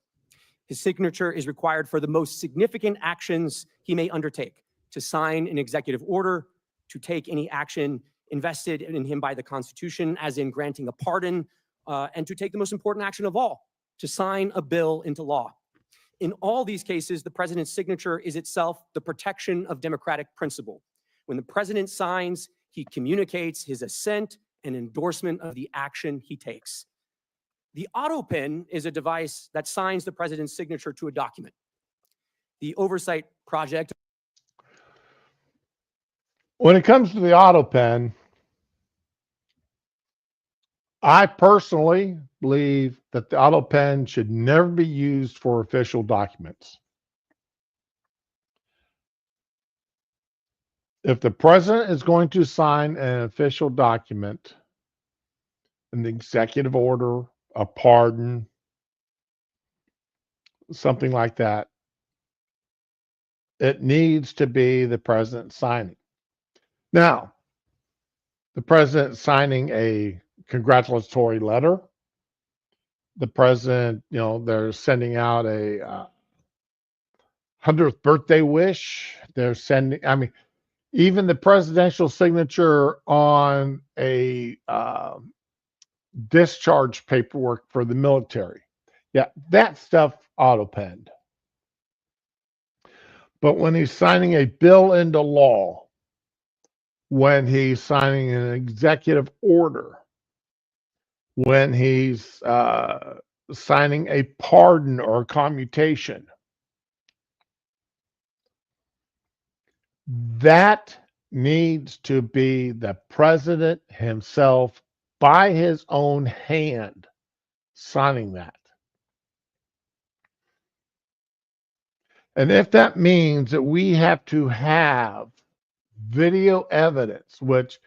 Speaker 3: His signature is required for the most significant actions he may undertake: to sign an executive order, to take any action invested in him by the Constitution, as in granting a pardon, and to take the most important action of all, to sign a bill into law. In all these cases, the president's signature is itself the protection of democratic principle. When the president signs, he communicates his assent and endorsement of the action he takes. The auto pen is a device that signs the president's signature to a document. The oversight project.
Speaker 1: When it comes to the auto pen, I personally believe that the auto pen should never be used for official documents. If the president is going to sign an official document, an executive order, a pardon, something like that, it needs to be the president signing. Now, the president signing a congratulatory letter, the president, they're sending out a 100th birthday wish. They're sending, even the presidential signature on a discharge paperwork for the military. Yeah, that stuff auto-penned. But when he's signing a bill into law, when he's signing an executive order, when he's signing a pardon or a commutation, that needs to be the president himself by his own hand signing that. And if that means that we have to have video evidence, which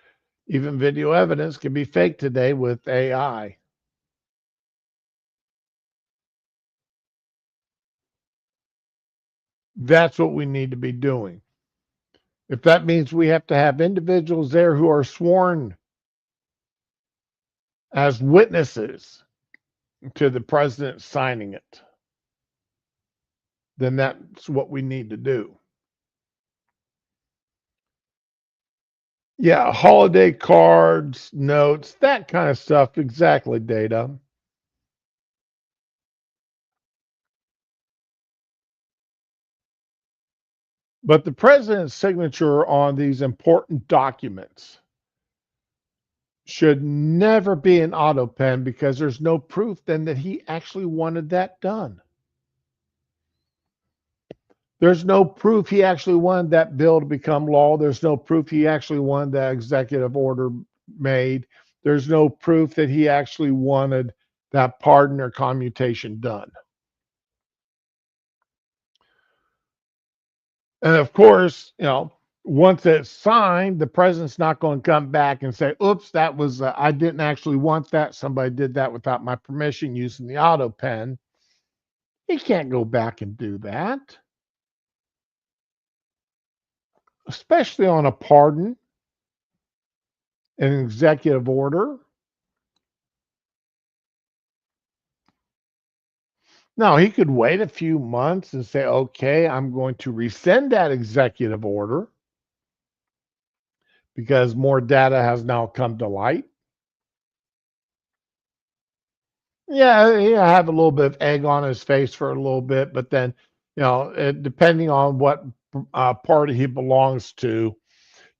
Speaker 1: even video evidence can be fake today with AI, that's what we need to be doing. If that means we have to have individuals there who are sworn as witnesses to the president signing it, then that's what we need to do. Yeah, holiday cards, notes, that kind of stuff. Exactly, Data. But the president's signature on these important documents should never be an auto pen, because there's no proof then that he actually wanted that done. There's no proof he actually wanted that bill to become law. There's no proof he actually wanted that executive order made. There's no proof that he actually wanted that pardon or commutation done. And of course, once it's signed, the president's not going to come back and say, oops, that was, I didn't actually want that. Somebody did that without my permission using the auto pen. He can't go back and do that, especially on a pardon, an executive order. Now, he could wait a few months and say, okay, I'm going to rescind that executive order because more data has now come to light. Yeah, have a little bit of egg on his face for a little bit, but then, depending on what party he belongs to,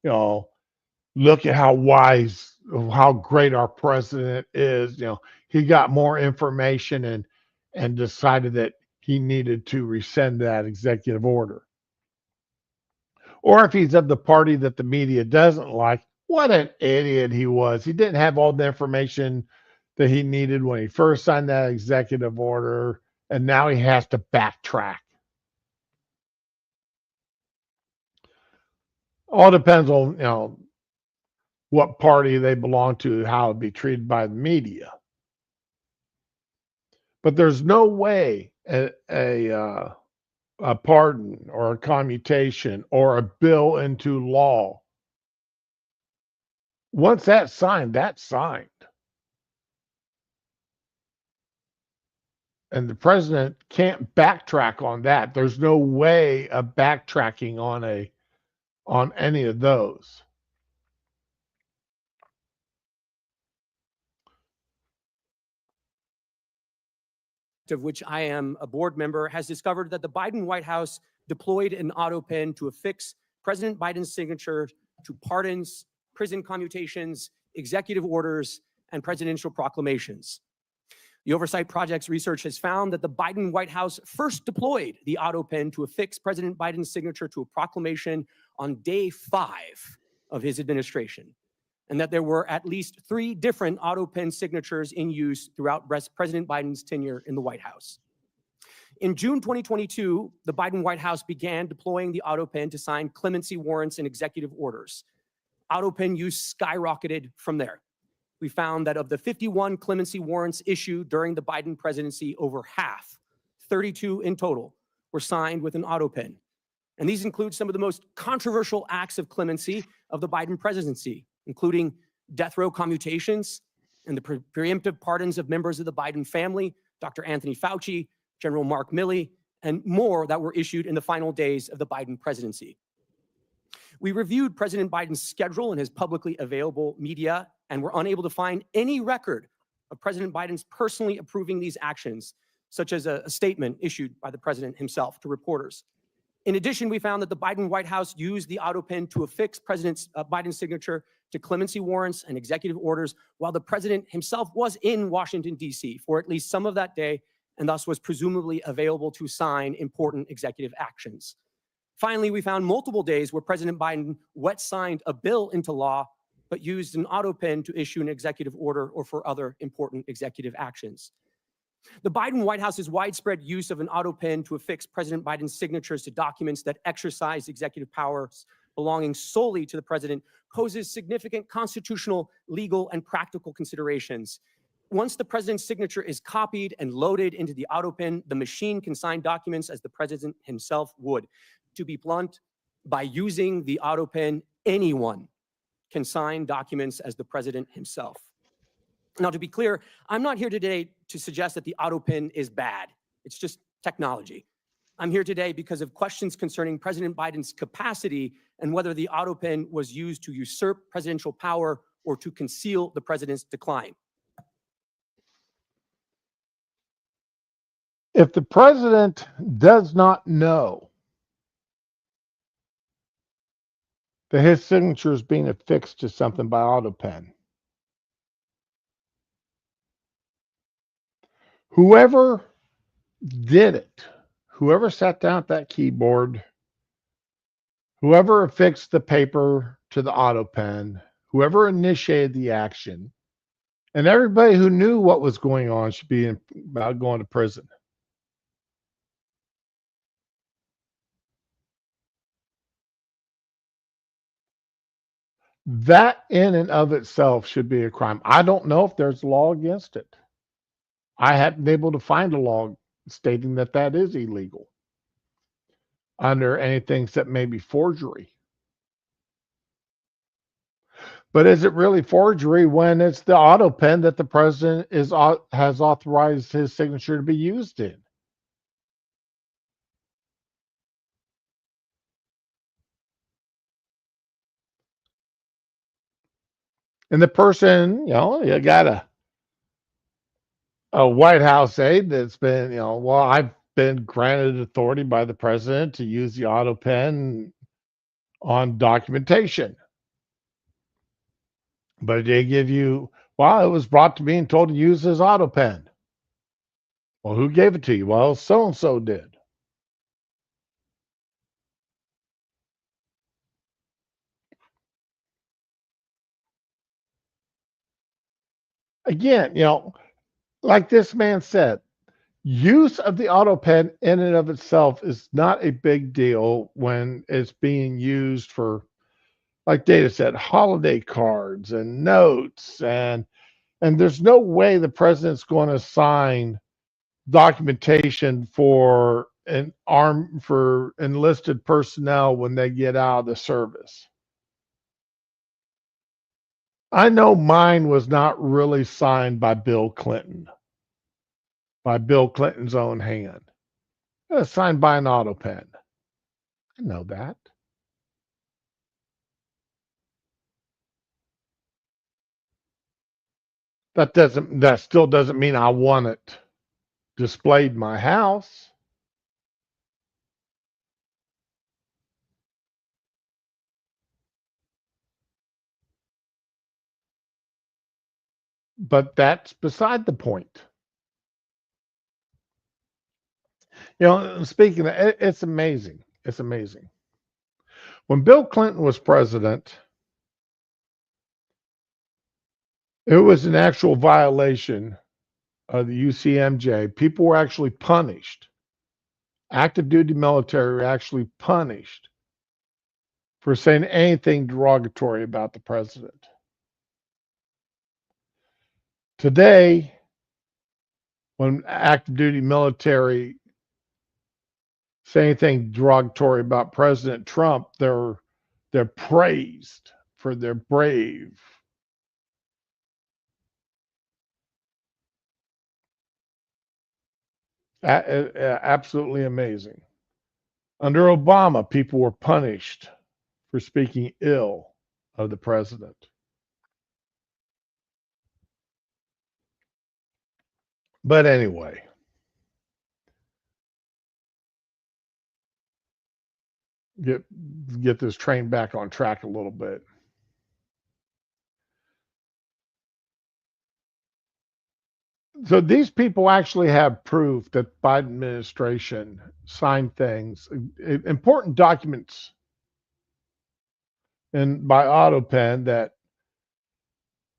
Speaker 1: look at how wise, how great our president is. He got more information and decided that he needed to rescind that executive order. Or if he's of the party that the media doesn't like, what an idiot he was. He didn't have all the information that he needed when he first signed that executive order, and now he has to backtrack. All depends on, what party they belong to, how it'd be treated by the media. But there's no way a pardon or a commutation or a bill into law, once that's signed, that's signed. And the president can't backtrack on that. There's no way of backtracking on any of those.
Speaker 3: Of which I am a board member, has discovered that the Biden White House deployed an auto pen to affix President Biden's signature to pardons, prison commutations, executive orders, and presidential proclamations. The Oversight Project's research has found that the Biden White House first deployed the auto pen to affix President Biden's signature to a proclamation on day 5 of his administration, and that there were at least 3 different auto pen signatures in use throughout President Biden's tenure in the White House. In June 2022, the Biden White House began deploying the auto pen to sign clemency warrants and executive orders. Auto pen use skyrocketed from there. We found that of the 51 clemency warrants issued during the Biden presidency, over half, 32 in total, were signed with an auto pen. And these include some of the most controversial acts of clemency of the Biden presidency, including death row commutations and the preemptive pardons of members of the Biden family, Dr. Anthony Fauci, General Mark Milley, and more that were issued in the final days of the Biden presidency. We reviewed President Biden's schedule and his publicly available media and were unable to find any record of President Biden's personally approving these actions, such as a statement issued by the president himself to reporters. In addition, we found that the Biden White House used the auto pen to affix President Biden's signature to clemency warrants and executive orders while the president himself was in Washington, D.C. for at least some of that day, and thus was presumably available to sign important executive actions. Finally, we found multiple days where President Biden wet signed a bill into law, but used an auto pen to issue an executive order or for other important executive actions. The Biden White House's widespread use of an auto pen to affix President Biden's signatures to documents that exercise executive powers belonging solely to the president poses significant constitutional, legal, and practical considerations. Once the president's signature is copied and loaded into the auto pen, the machine can sign documents as the president himself would. To be blunt, by using the auto pen, anyone can sign documents as the president himself. Now, to be clear, I'm not here today to suggest that the auto pen is bad. It's just technology. I'm here today because of questions concerning President Biden's capacity and whether the auto pen was used to usurp presidential power or to conceal the president's decline.
Speaker 1: If the president does not know that his signature is being affixed to something by auto pen, whoever did it, whoever sat down at that keyboard, whoever affixed the paper to the auto pen, whoever initiated the action, and everybody who knew what was going on should be about going to prison. That in and of itself should be a crime. I don't know if there's a law against it. I haven't been able to find a law stating that that is illegal under anything except maybe forgery. But is it really forgery when it's the auto pen that the president has authorized his signature to be used in? And the person, you got a White House aide that's been, well, I've been granted authority by the president to use the auto pen on documentation. But they give you, well, it was brought to me and told to use his auto pen. Well, who gave it to you? Well, so-and-so did. Again, like this man said, use of the auto pen in and of itself is not a big deal when it's being used for, like Data said, holiday cards and notes, and there's no way the president's going to sign documentation for for enlisted personnel when they get out of the service. I know mine was not really signed by Bill Clinton, by Bill Clinton's own hand. It was signed by an auto pen. I know that. That still doesn't mean I want it displayed in my house. But that's beside the point. You know, speaking of, it's amazing. It's amazing. When Bill Clinton was president, it was an actual violation of the UCMJ. People were actually punished. Active duty military were actually punished for saying anything derogatory about the president. Today, when active duty military say anything derogatory about President Trump, they're praised for their brave. Absolutely amazing. Under Obama, people were punished for speaking ill of the president. But anyway, get this train back on track a little bit. So these people actually have proof that Biden administration signed things, important documents, and by auto pen that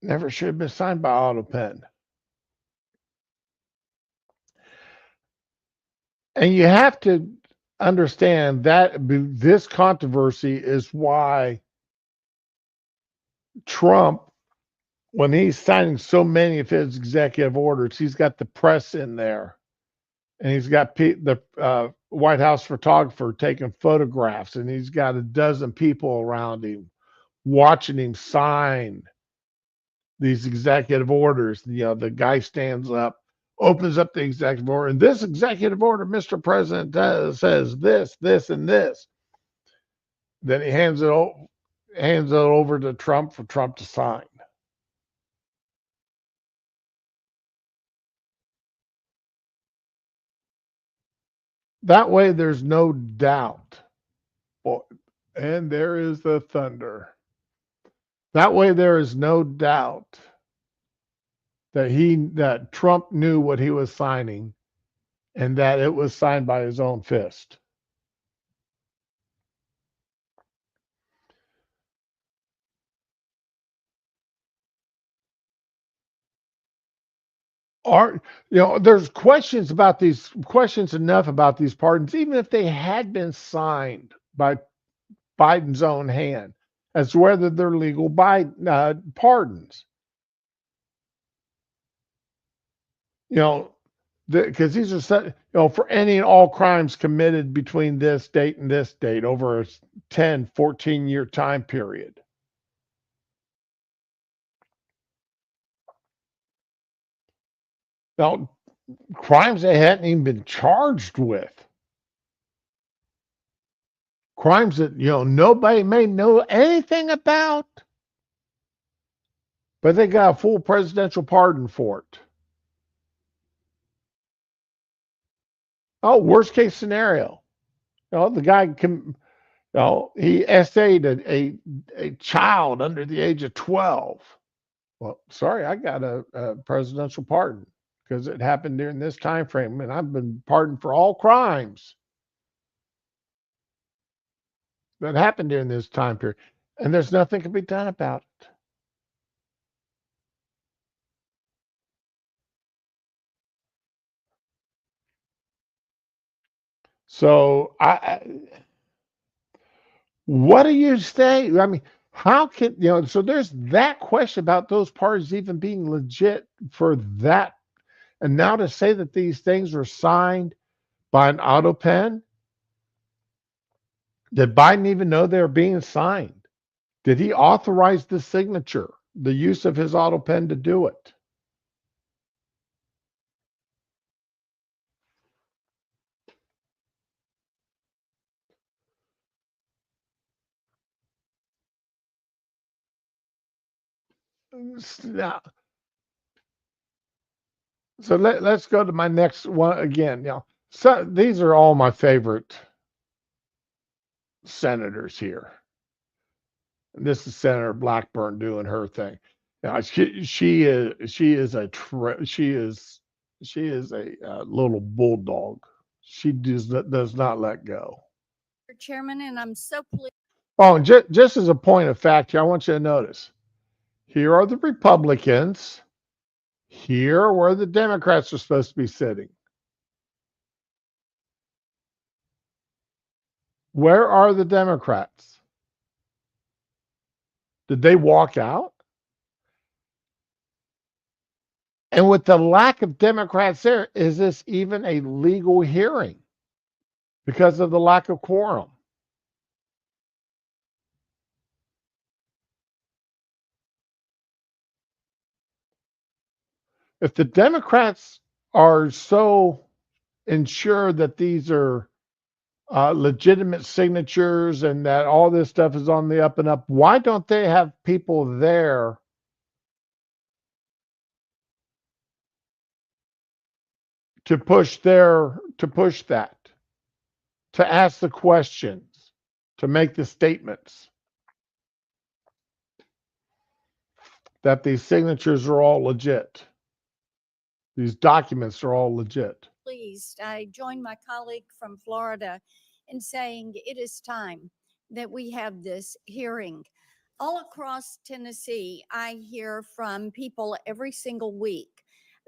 Speaker 1: never should have been signed by auto pen. And you have to understand that this controversy is why Trump, when he's signing so many of his executive orders, he's got the press in there, and he's got the White House photographer taking photographs, and he's got a dozen people around him watching him sign these executive orders. You know, the guy stands up, opens up the executive order, and this executive order, Mr. President, says this, this, and this. Then he hands it over to Trump for Trump to sign. That way, there's no doubt. And there is the thunder. That way, there is no doubt that Trump knew what he was signing, and that it was signed by his own fist. There's questions enough about these pardons, even if they had been signed by Biden's own hand, as to whether they're legal pardons. Because these are set, for any and all crimes committed between this date and this date over a 10, 14-year time period. Now, crimes they hadn't even been charged with. Crimes that, nobody may know anything about. But they got a full presidential pardon for it. Oh, worst case scenario. The guy he essayed a child under the age of 12. Well, sorry, I got a presidential pardon because it happened during this time frame, and I've been pardoned for all crimes that happened during this time period, and there's nothing can be done about it. So what do you say? I mean, how can, so there's that question about those parties even being legit for that. And now to say that these things were signed by an auto pen, did Biden even know they were being signed? Did he authorize the signature, the use of his auto pen to do it? Now, so let's go to my next one again. So these are all my favorite senators here. And this is Senator Blackburn doing her thing. Yeah, she is a little bulldog. She does not let go.
Speaker 4: Mr. Chairman, and I'm so pleased.
Speaker 1: Oh, and just as a point of fact here, I want you to notice here are the Republicans. Here are where the Democrats are supposed to be sitting. Where are the Democrats? Did they walk out? And with the lack of Democrats there, is this even a legal hearing because of the lack of quorum? If the Democrats are so ensure that these are legitimate signatures and that all this stuff is on the up and up, why don't they have people there to push that, to ask the questions, to make the statements that these signatures are all legit, these documents are all legit?
Speaker 4: Pleased. I join my colleague from Florida in saying it is time that we have this hearing. All across Tennessee, I hear from people every single week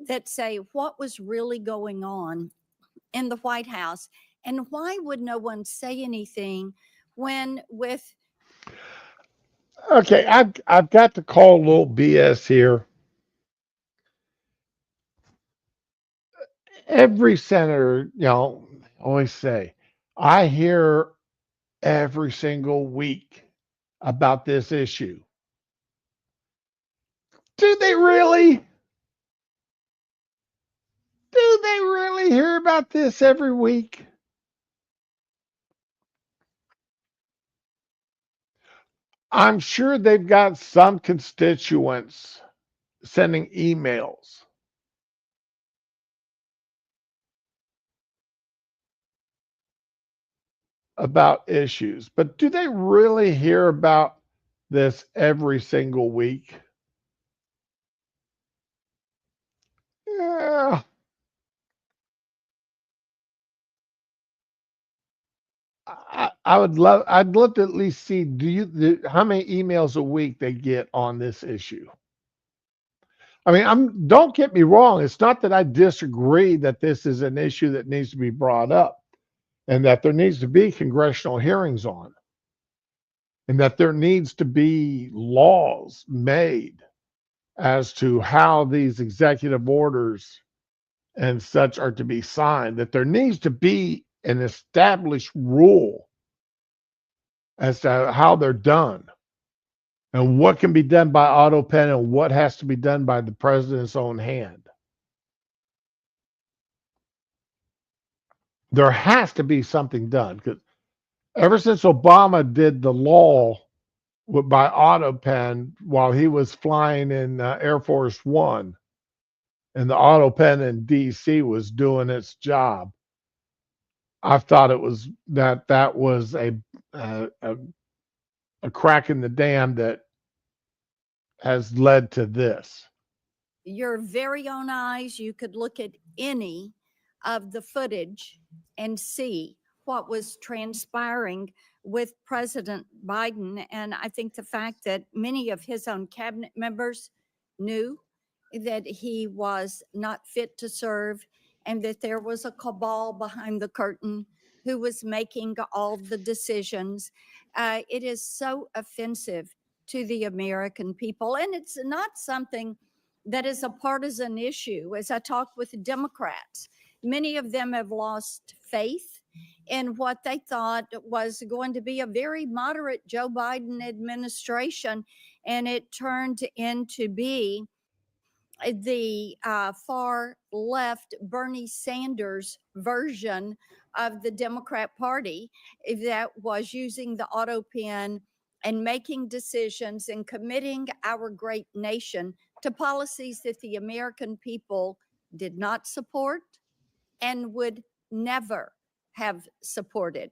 Speaker 4: that say what was really going on in the White House and why would no one say anything when with
Speaker 1: Okay, I've got to call a little BS here. Every senator, always say, I hear every single week about this issue. Do they really? Do they really hear about this every week? I'm sure they've got some constituents sending emails about issues, but do they really hear about this every single week? Yeah, I'd love to at least see, how many emails a week they get on this issue. I mean, don't get me wrong. It's not that I disagree that this is an issue that needs to be brought up and that there needs to be congressional hearings on and that there needs to be laws made as to how these executive orders and such are to be signed, that there needs to be an established rule as to how they're done and what can be done by auto pen and what has to be done by the president's own hand. There has to be something done because ever since Obama did the law by auto pen while he was flying in Air Force One, and the auto pen in D.C. was doing its job, I thought it was that was a crack in the dam that has led to this.
Speaker 4: your very own eyes, you could look at any of the footage and see what was transpiring with President Biden. And I think the fact that many of his own cabinet members knew that he was not fit to serve and that there was a cabal behind the curtain who was making all the decisions. It is so offensive to the American people. And it's not something that is a partisan issue. As I talk with Democrats, many of them have lost faith in what they thought was going to be a very moderate Joe Biden administration, and it turned into be the far left Bernie Sanders version of the Democrat Party that was using the auto pen and making decisions and committing our great nation to policies that the American people did not support and would never have supported.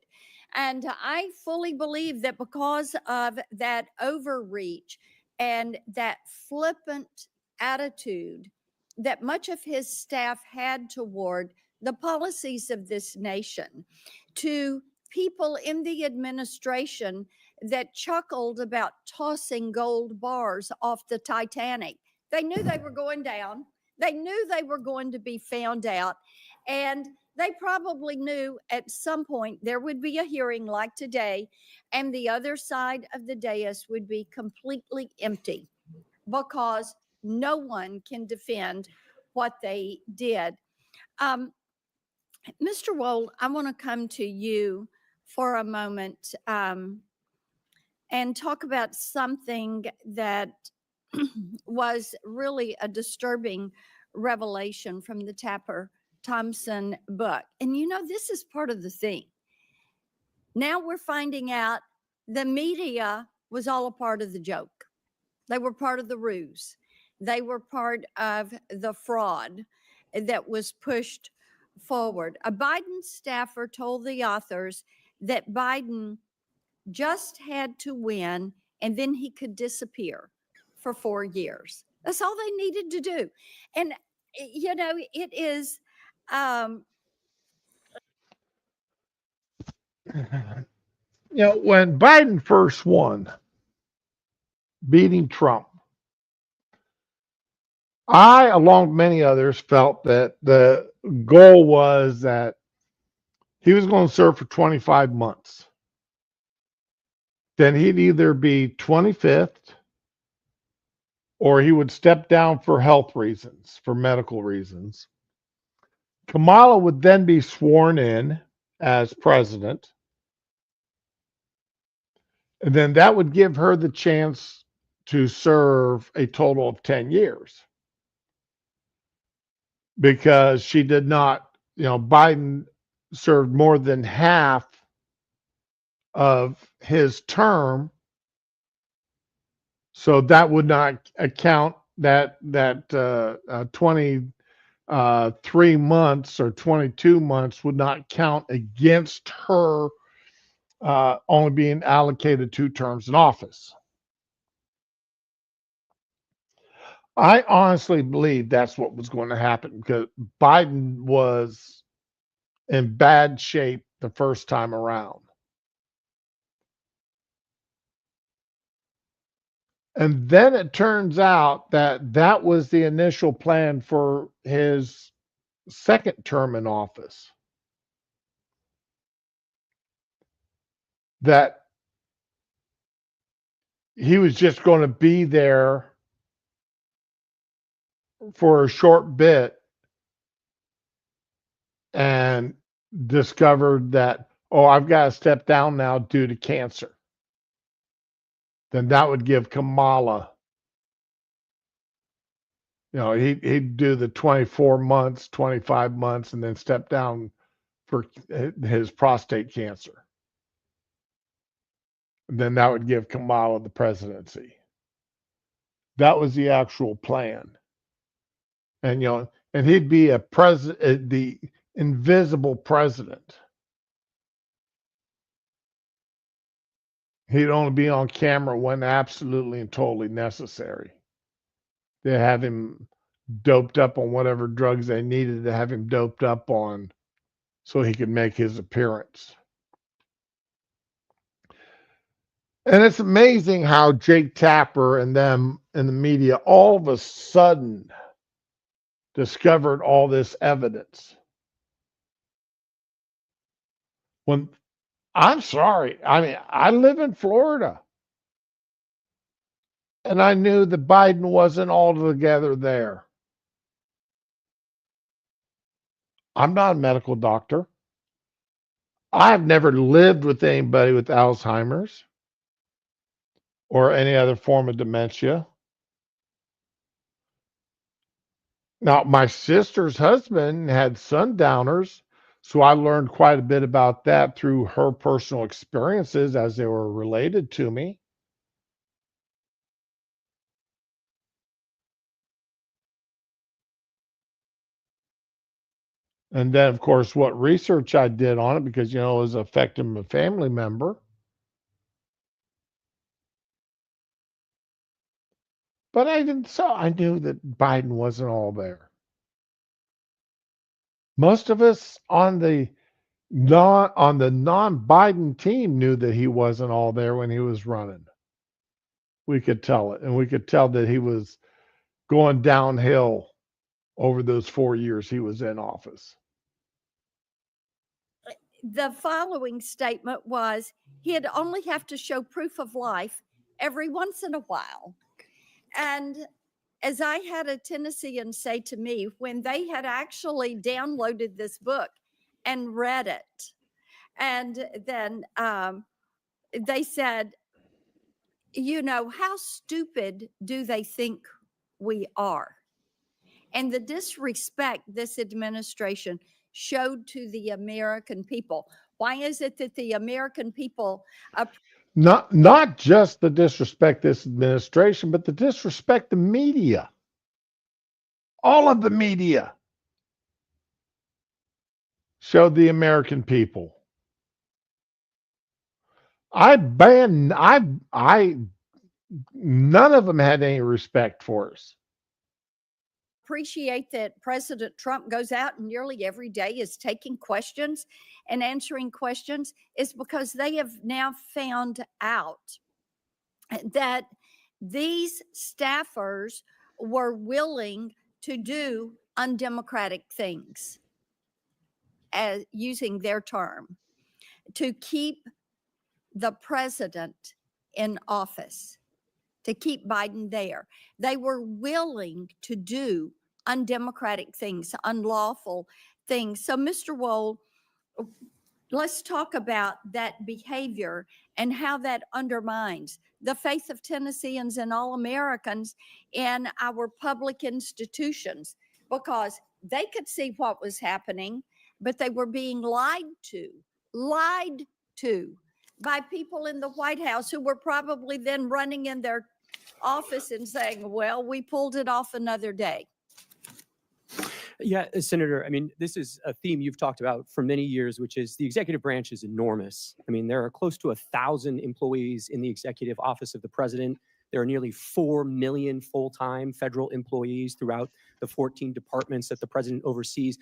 Speaker 4: And I fully believe that because of that overreach and that flippant attitude that much of his staff had toward the policies of this nation, to people in the administration that chuckled about tossing gold bars off the Titanic. They knew they were going down. They knew they were going to be found out. And they probably knew at some point there would be a hearing like today, and the other side of the dais would be completely empty because no one can defend what they did. Mr. Wold, I want to come to you for a moment and talk about something that was really a disturbing revelation from the Tapper Thompson book. And you know, this is part of the thing. Now we're finding out the media was all a part of the joke. They were part of the ruse. They were part of the fraud that was pushed forward. A Biden staffer told the authors that Biden just had to win and then he could disappear for 4 years. That's all they needed to do. And, you know, it is.
Speaker 1: You know, when Biden first won, beating Trump, I, along with many others, felt that the goal was that he was going to serve for 25 months. Then he'd either be 25th or he would step down for health reasons, for medical reasons. Kamala would then be sworn in as president. And then that would give her the chance to serve a total of 10 years. Because she did not, you know, Biden served more than half of his term. So that would not account that 23 months or 22 months would not count against her only being allocated 2 terms in office. I honestly believe that's what was going to happen because Biden was in bad shape the first time around. And then it turns out that that was the initial plan for his second term in office. That he was just going to be there for a short bit and discovered that, oh, I've got to step down now due to cancer. Then that would give Kamala, you know, he'd do the 24 months, 25 months, and then step down for his prostate cancer. And then that would give Kamala the presidency. That was the actual plan. And, you know, and he'd be a president, the invisible president. He'd only be on camera when absolutely and totally necessary. They have him doped up on whatever drugs they needed to have him doped up on so he could make his appearance. And it's amazing how Jake Tapper and them in the media all of a sudden discovered all this evidence. When I'm sorry, I mean, I live in Florida. And I knew that Biden wasn't altogether there. I'm not a medical doctor. I've never lived with anybody with Alzheimer's or any other form of dementia. Now, my sister's husband had sundowners, so I learned quite a bit about that through her personal experiences as they were related to me. And then, of course, what research I did on it, because, you know, it was affecting a family member. But I didn't. So I knew that Biden wasn't all there. Most of us on the non-Biden team knew that he wasn't all there when he was running. We could tell it, and we could tell that he was going downhill over those 4 years he was in office.
Speaker 4: The following statement was he'd only have to show proof of life every once in a while. And as I had a Tennessean say to me, when they had actually downloaded this book and read it, and then they said, you know, how stupid do they think we are? And the disrespect this administration showed to the American people. Why is it that the American people
Speaker 1: Not just the disrespect this administration, but the disrespect the media. All of the media showed the American people. None of them had any respect for us.
Speaker 4: appreciate that President Trump goes out and nearly every day is taking questions and answering questions is because they have now found out that these staffers were willing to do undemocratic things, as using their term, to keep the president in office, to keep Biden there. They were willing to do undemocratic things, unlawful things. So, Mr. Wohl, let's talk about that behavior and how that undermines the faith of Tennesseans and all Americans in our public institutions, because they could see what was happening, but they were being lied to by people in the White House who were probably then running in their office and saying, well, we pulled it off another day.
Speaker 3: Yeah, Senator, I mean, this is a theme you've talked about for many years, which is the executive branch is enormous. I mean, there are close to 1,000 employees in the executive office of the president. There are nearly 4 million full-time federal employees throughout the 14 departments that the president oversees.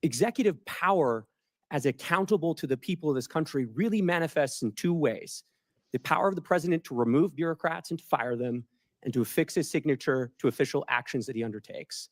Speaker 3: Executive power as accountable to the people of this country really manifests in two ways: the power of the president to remove bureaucrats and to fire them, and to affix his signature to official actions that he undertakes.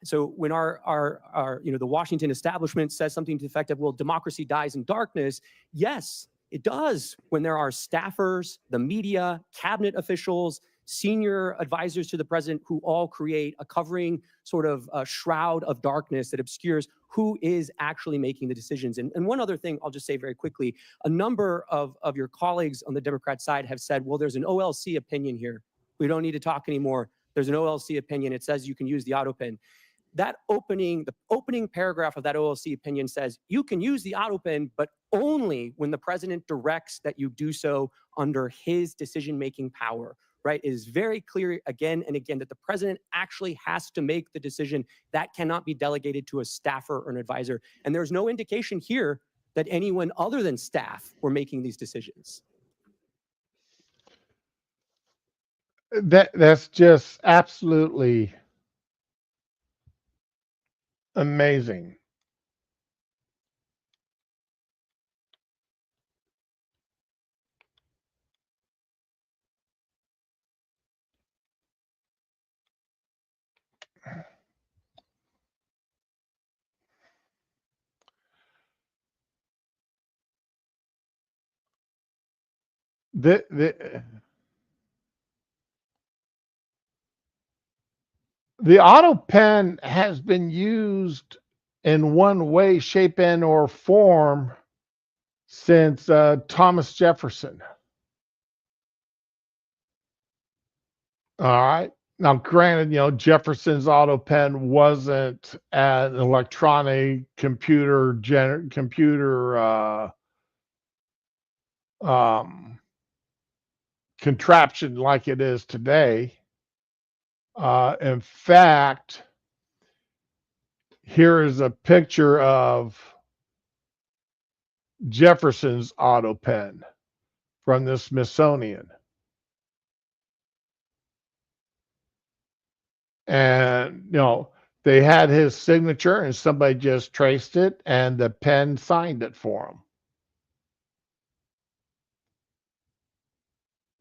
Speaker 3: So when the Washington establishment says something to the effect of, well, democracy dies in darkness, yes, it does. When there are staffers, the media, cabinet officials, senior advisors to the president who all create a covering sort of a shroud of darkness that obscures who is actually making the decisions. And one other thing I'll just say very quickly, a number of your colleagues on the Democrat side have said, well, there's an OLC opinion here. We don't need to talk anymore. There's an OLC opinion. It says you can use the auto pen. The opening paragraph of that OLC opinion says you can use the auto pen, but only when the president directs that you do so under his decision-making power, right? It is very clear again and again that the president actually has to make the decision. That cannot be delegated to a staffer or an advisor. And there's no indication here that anyone other than staff were making these decisions.
Speaker 1: That's just absolutely amazing. The auto pen has been used in one way, shape, and or form since Thomas Jefferson. All right. Now, granted, Jefferson's auto pen wasn't an electronic computer contraption like it is today. In fact, here is a picture of Jefferson's auto pen from the Smithsonian. And, they had his signature and somebody just traced it and the pen signed it for him.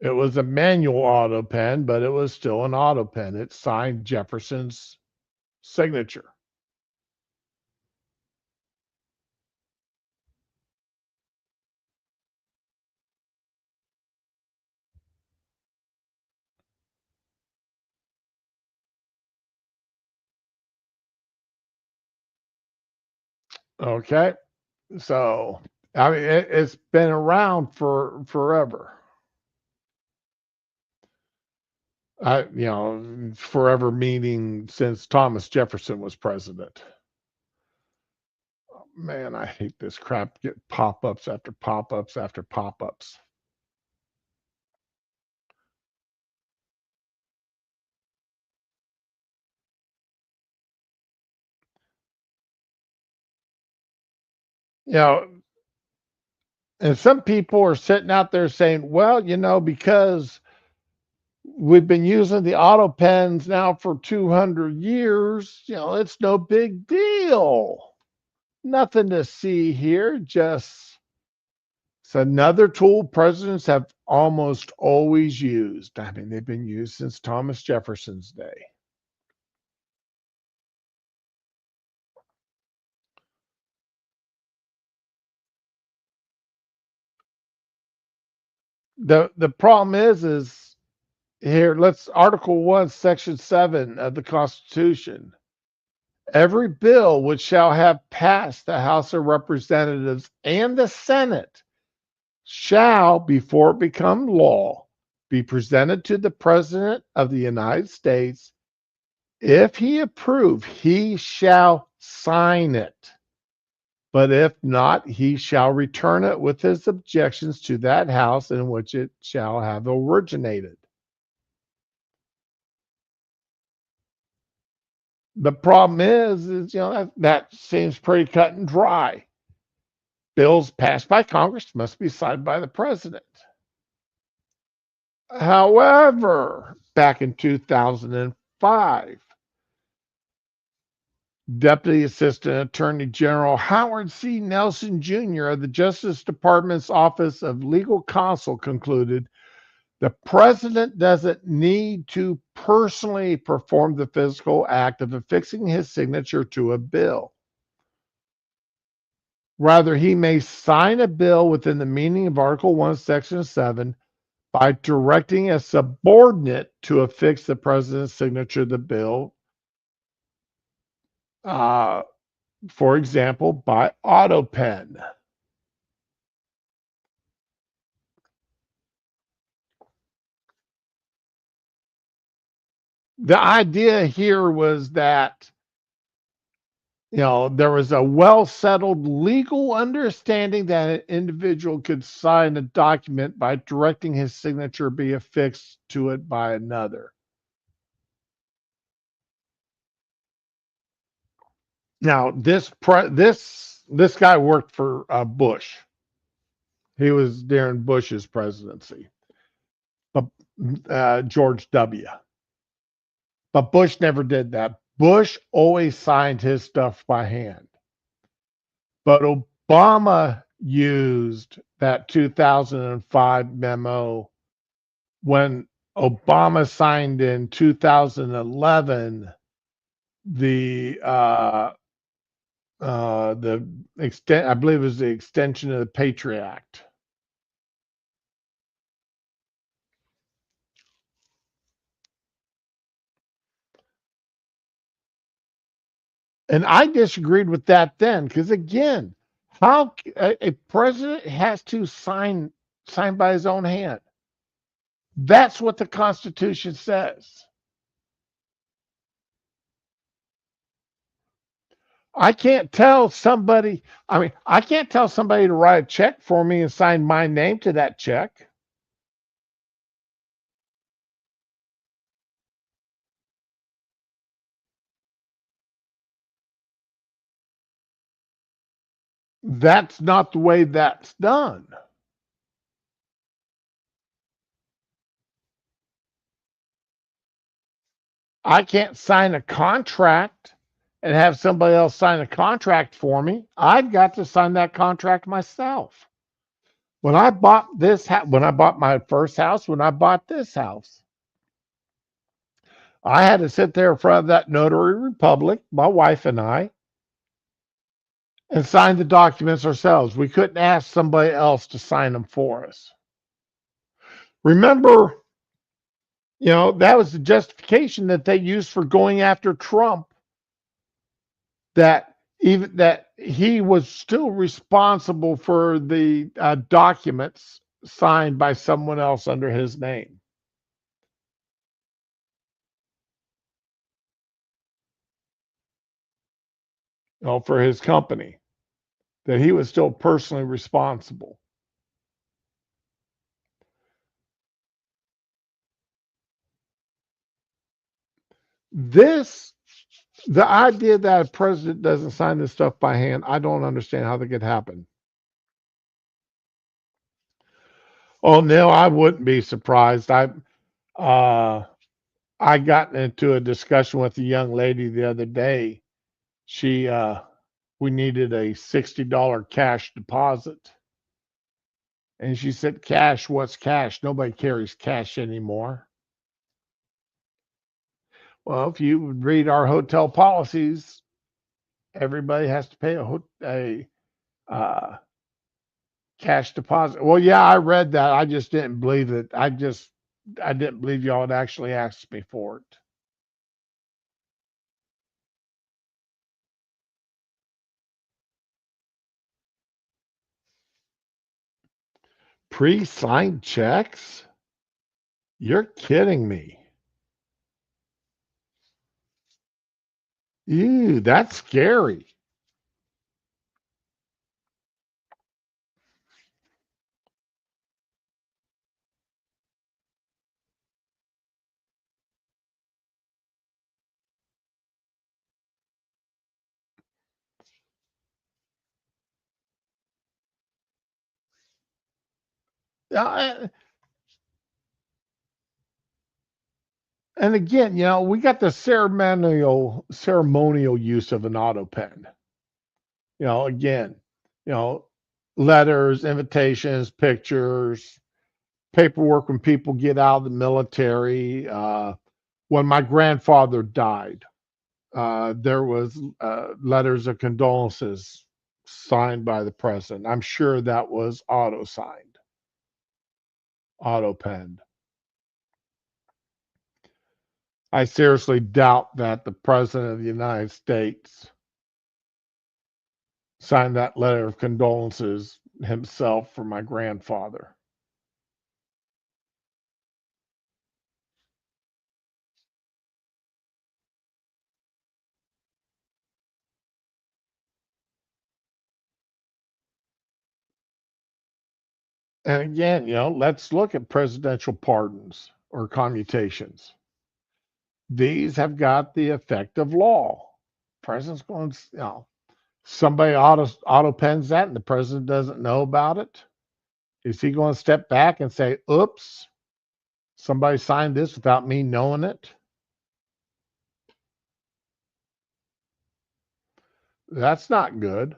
Speaker 1: It was a manual auto pen, but it was still an auto pen. It signed Jefferson's signature. Okay. So, I mean, it's been around for forever. Forever meaning since Thomas Jefferson was president. Man, I hate this crap. Get pop-ups after pop-ups after pop-ups. You know, and some people are sitting out there saying, well, because we've been using the auto pens now for 200 years, it's no big deal. Nothing to see here. Just it's another tool presidents have almost always used. I mean, they've been used since Thomas Jefferson's day. The problem is here, let's Article 1, Section 7 of the Constitution. Every bill which shall have passed the House of Representatives and the Senate shall, before it become law, be presented to the President of the United States. If he approve, he shall sign it. But if not, he shall return it with his objections to that house in which it shall have originated. The problem is that seems pretty cut and dry. Bills passed by Congress must be signed by the president. However, back in 2005, Deputy Assistant Attorney General Howard C. Nelson Jr. of the Justice Department's Office of Legal Counsel concluded the president doesn't need to personally perform the physical act of affixing his signature to a bill. Rather, he may sign a bill within the meaning of Article 1, Section 7 by directing a subordinate to affix the president's signature to the bill, for example, by auto pen. The idea here was that there was a well-settled legal understanding that an individual could sign a document by directing his signature be affixed to it by another. Now, this guy worked for Bush. He was during Bush's presidency, but George W. But Bush never did that. Bush always signed his stuff by hand. But Obama used that 2005 memo when Obama signed in 2011 the extent, I believe it was the extension of the Patriot Act. And I disagreed with that then, because again, how a president has to sign by his own hand. That's what the Constitution says. I can't tell somebody to write a check for me and sign my name to that check. That's not the way that's done. I can't sign a contract and have somebody else sign a contract for me. I've got to sign that contract myself. When I bought when I bought my first house, when I bought this house, I had to sit there in front of that notary public, my wife and I, and sign the documents ourselves. We couldn't ask somebody else to sign them for us. Remember, that was the justification that they used for going after Trump, that he was still responsible for the documents signed by someone else under his name. For his company, that he was still personally responsible. The idea that a president doesn't sign this stuff by hand, I don't understand how that could happen. Oh no, I wouldn't be surprised. I got into a discussion with a young lady the other day. We needed a $60 cash deposit. And she said, cash, what's cash? Nobody carries cash anymore. Well, if you read our hotel policies, everybody has to pay a cash deposit. Well, yeah, I read that. I just didn't believe it. I didn't believe y'all had actually asked me for it. Pre-signed checks? You're kidding me. Ew, that's scary. Uh, and again, we got the ceremonial use of an auto pen. Again, letters, invitations, pictures, paperwork when people get out of the military. When my grandfather died, there was letters of condolences signed by the president. I'm sure that was auto-signed, auto-penned. I seriously doubt that the president of the United States signed that letter of condolences himself for my grandfather. And again, let's look at presidential pardons or commutations. These have got the effect of law. President's going, somebody auto pens that and the president doesn't know about it. Is he going to step back and say, oops, somebody signed this without me knowing it? That's not good.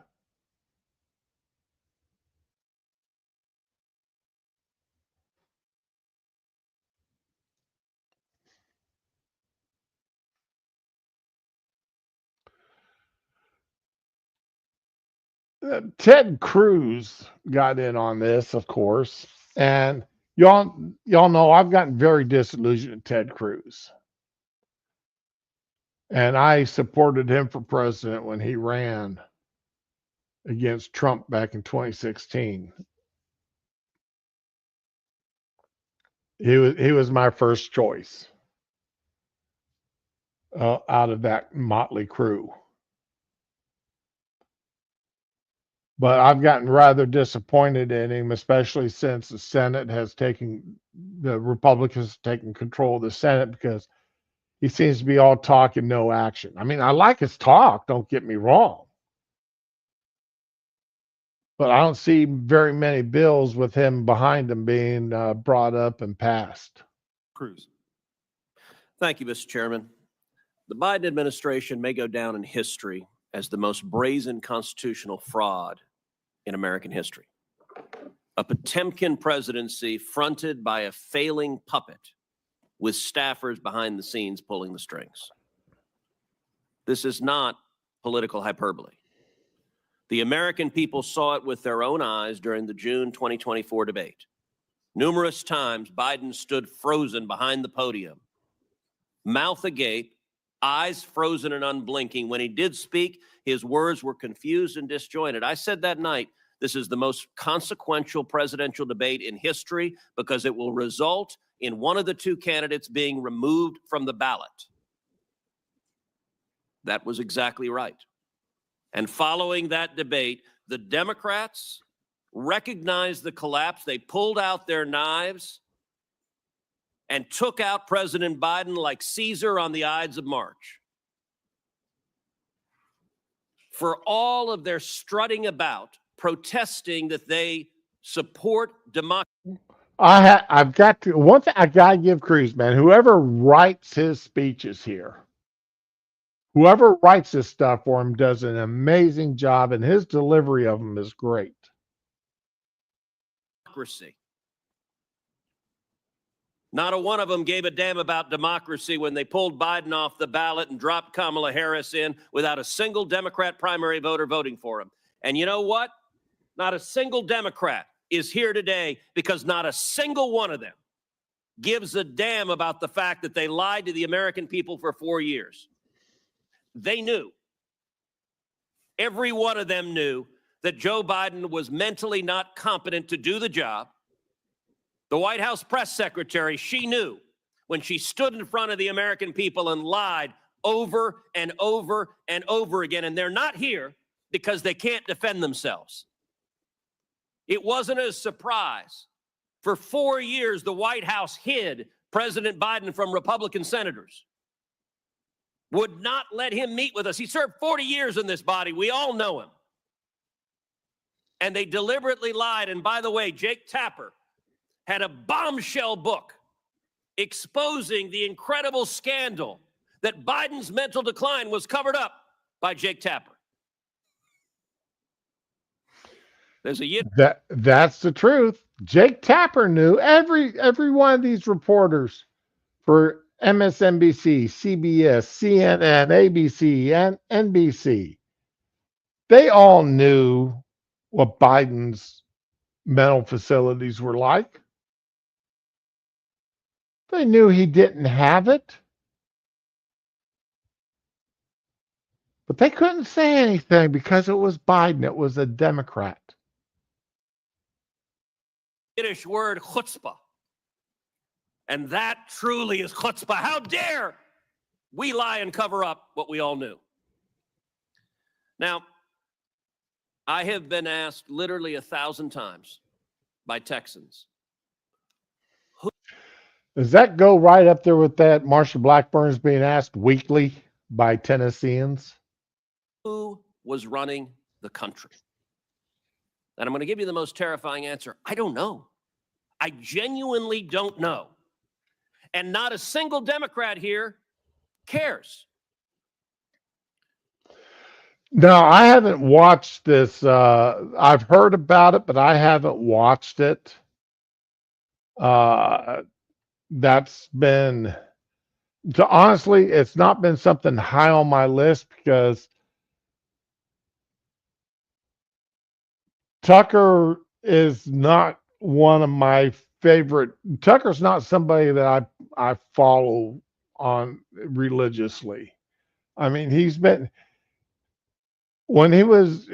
Speaker 1: Ted Cruz got in on this, of course, and y'all know I've gotten very disillusioned with Ted Cruz, and I supported him for president when he ran against Trump back in 2016. He was my first choice out of that motley crew. But I've gotten rather disappointed in him, especially since the Republicans have taken control of the Senate, because he seems to be all talk and no action. I mean, I like his talk, don't get me wrong. But I don't see very many bills with him behind him being brought up and passed.
Speaker 5: Cruz. Thank you, Mr. Chairman. The Biden administration may go down in history as the most brazen constitutional fraud in American history. A Potemkin presidency fronted by a failing puppet with staffers behind the scenes pulling the strings. This is not political hyperbole. The American people saw it with their own eyes during the June 2024 debate. Numerous times, Biden stood frozen behind the podium, mouth agape, eyes frozen and unblinking. When he did speak, his words were confused and disjointed. I said that night, this is the most consequential presidential debate in history because it will result in one of the two candidates being removed from the ballot. That was exactly right. And following that debate, the Democrats recognized the collapse. They pulled out their knives and took out President Biden like Caesar on the Ides of March. For all of their strutting about, protesting that they support democracy.
Speaker 1: I've got to, one thing I got to give Cruz, man, whoever writes his speeches here, whoever writes this stuff for him does an amazing job, and his delivery of them is great.
Speaker 5: Not a one of them gave a damn about democracy when they pulled Biden off the ballot and dropped Kamala Harris in without a single Democrat primary voter voting for him. And you know what? Not a single Democrat is here today because not a single one of them gives a damn about the fact that they lied to the American people for 4 years. They knew. Every one of them knew that Joe Biden was mentally not competent to do the job. The White House press secretary, she knew when she stood in front of the American people and lied over and over and over again. And they're not here because they can't defend themselves. It wasn't a surprise. For 4 years, the White House hid President Biden from Republican senators, would not let him meet with us. He served 40 years in this body. We all know him. And they deliberately lied. And by the way, Jake Tapper had a bombshell book exposing the incredible scandal that Biden's mental decline was covered up by Jake Tapper. There's a
Speaker 1: that's the truth. Jake Tapper knew. Every one of these reporters for MSNBC, CBS, CNN, ABC, and NBC, they all knew what Biden's mental facilities were like. They knew he didn't have it. But they couldn't say anything because it was Biden. It was a Democrat.
Speaker 5: Yiddish word chutzpah. And that truly is chutzpah. How dare we lie and cover up what we all knew? Now, I have been asked literally 1,000 times by Texans.
Speaker 1: Does that go right up there with that Marsha Blackburn's being asked weekly by Tennesseans?
Speaker 5: Who was running the country? And I'm going to give you the most terrifying answer. I don't know. I genuinely don't know. And not a single Democrat here cares.
Speaker 1: No, I haven't watched this. I've heard about it, but I haven't watched it. That's been, honestly, it's not been something high on my list because Tucker is not one of my favorite. Tucker's not somebody that I follow on religiously. I mean, he's been, when he was,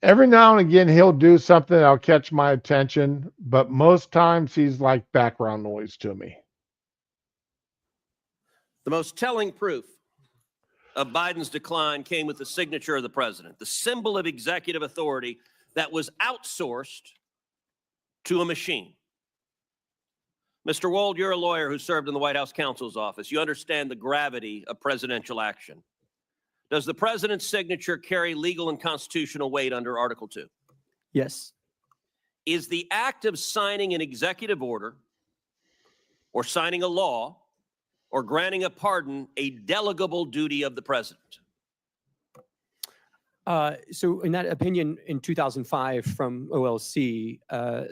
Speaker 1: every now and again he'll do something that'll catch my attention, but most times he's like background noise to me.
Speaker 5: The most telling proof of Biden's decline came with the signature of the president, the symbol of executive authority that was outsourced to a machine. Mr. Wold, you're a lawyer who served in the White House counsel's office. You understand the gravity of presidential action. Does the president's signature carry legal and constitutional weight under Article 2?
Speaker 3: Yes.
Speaker 5: Is the act of signing an executive order or signing a law or granting a pardon a delegable duty of the president?
Speaker 3: So in that opinion in 2005 from OLC,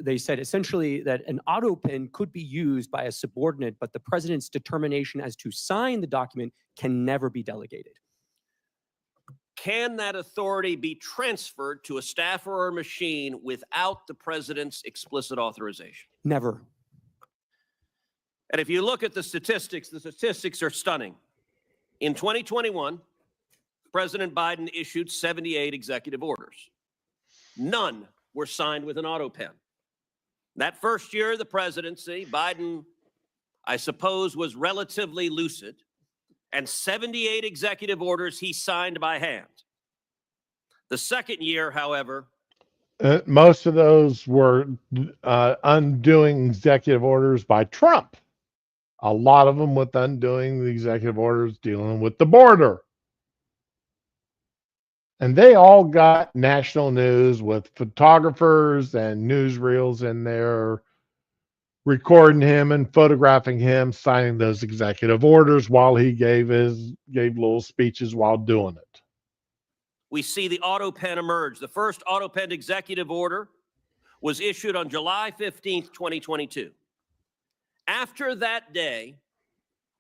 Speaker 3: they said essentially that an auto pen could be used by a subordinate, but the president's determination as to sign the document can never be delegated.
Speaker 5: Can that authority be transferred to a staffer or machine without the president's explicit authorization?
Speaker 3: Never.
Speaker 5: And if you look at the statistics are stunning. In 2021, President Biden issued 78 executive orders. None were signed with an auto pen. That first year of the presidency, Biden, I suppose, was relatively lucid, and 78 executive orders he signed by hand. The second year, however,
Speaker 1: most of those were undoing executive orders by Trump. A lot of them with undoing the executive orders dealing with the border. And they all got national news with photographers and newsreels in there recording him and photographing him signing those executive orders while he gave little speeches while doing it.
Speaker 5: we see the auto pen emerge. The first auto pen executive order was issued on July 15th, 2022. After that day,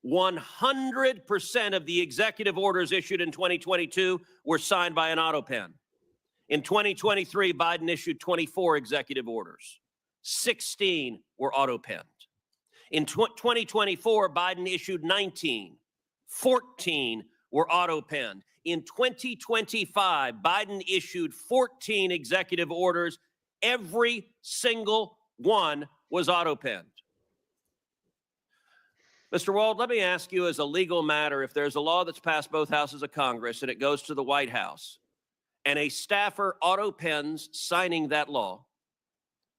Speaker 5: 100% of the executive orders issued in 2022 were signed by an auto pen. In 2023, Biden issued 24 executive orders. 16 were auto penned. In 2024, Biden issued 19. 14 were auto penned. In 2025, Biden issued 14 executive orders. Every single one was auto penned. Mr. Wald, let me ask you as a legal matter, if there's a law that's passed both houses of Congress and it goes to the White House, and a staffer auto pens signing that law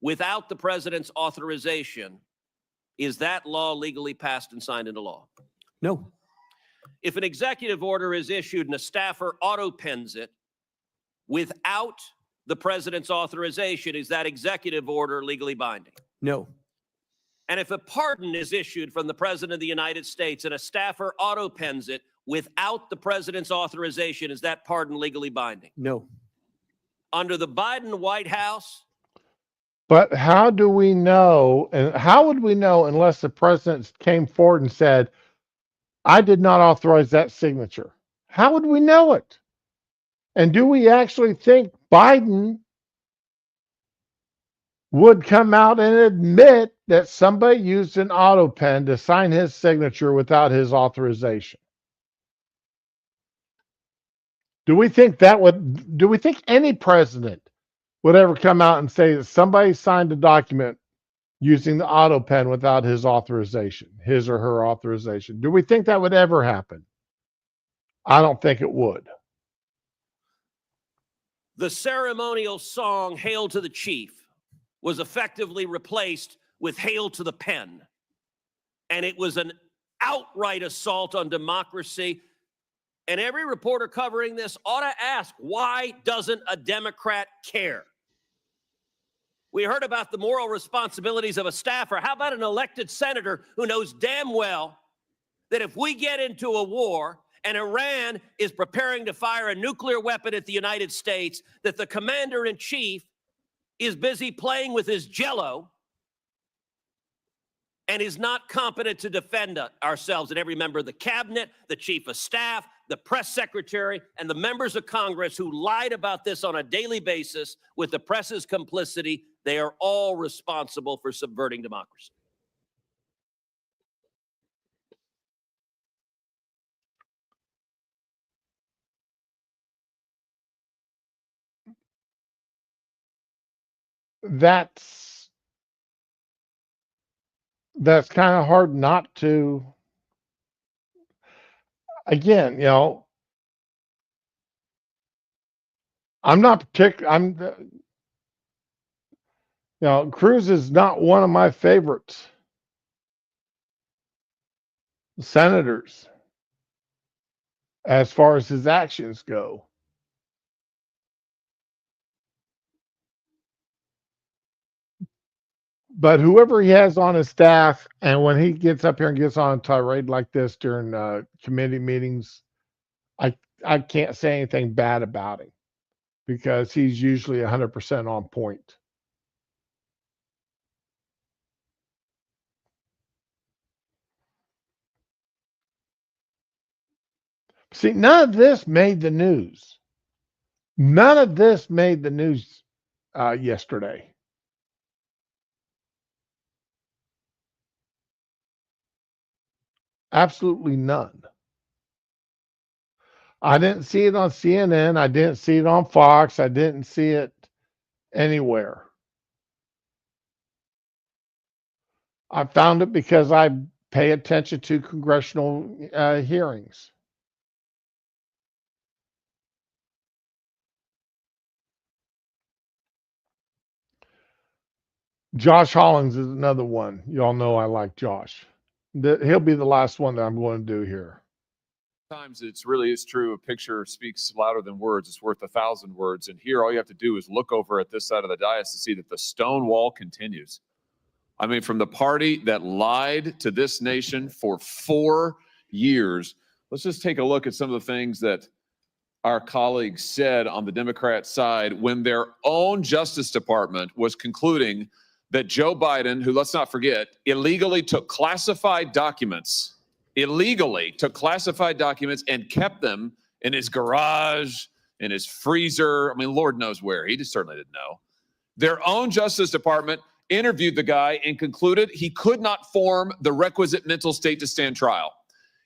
Speaker 5: without the president's authorization, is that law legally passed and signed into law?
Speaker 3: No.
Speaker 5: If an executive order is issued and a staffer auto pens it without the president's authorization, is that executive order legally binding?
Speaker 3: No.
Speaker 5: And if a pardon is issued from the President of the United States and a staffer auto pens it without the president's authorization, is that pardon legally binding?
Speaker 3: No.
Speaker 5: Under the Biden White House,
Speaker 1: But how do we know, and how would we know unless the president came forward and said, I did not authorize that signature? How would we know it? And do we actually think Biden would come out and admit that somebody used an auto pen to sign his signature without his authorization? Do we think any president would ever come out and say that somebody signed a document using the auto pen without his authorization, his or her authorization? Do we think that would ever happen? I don't think it would.
Speaker 5: the ceremonial song, Hail to the Chief, was effectively replaced with Hail to the Pen. And it was an outright assault on democracy. And every reporter covering this ought to ask, why doesn't a Democrat care? We heard about the moral responsibilities of a staffer. How about an elected senator who knows damn well that if we get into a war and Iran is preparing to fire a nuclear weapon at the United States, that the commander-in-chief is busy playing with his jello and is not competent to defend ourselves? And every member of the cabinet, the chief of staff, the press secretary, and the members of Congress who lied about this on a daily basis with the press's complicity, they are all responsible for subverting democracy.
Speaker 1: That's kind of hard not to. Again, I'm not particular. Cruz is not one of my favorite senators as far as his actions go. But whoever he has on his staff, and when he gets up here and gets on a tirade like this during committee meetings, I I can't say anything bad about him because he's usually 100% on point. See, none of this made the news. None of this made the news yesterday. Absolutely none. I didn't see it on CNN. I didn't see it on Fox. I didn't see it anywhere. I found it because I pay attention to congressional hearings. Josh Hollins is another one. Y'all know I like Josh. He'll be the last one that I'm going to do here.
Speaker 6: Sometimes it's really is true. A picture speaks louder than words. It's worth 1,000 words. And here, all you have to do is look over at this side of the dais to see that the stone wall continues. I mean, from the party that lied to this nation for 4 years, let's just take a look at some of the things that our colleagues said on the Democrat side when their own Justice Department was concluding that Joe Biden, who, let's not forget, illegally took classified documents and kept them in his garage, in his freezer. I mean, Lord knows where. He just certainly didn't know. Their own Justice Department interviewed the guy and concluded he could not form the requisite mental state to stand trial.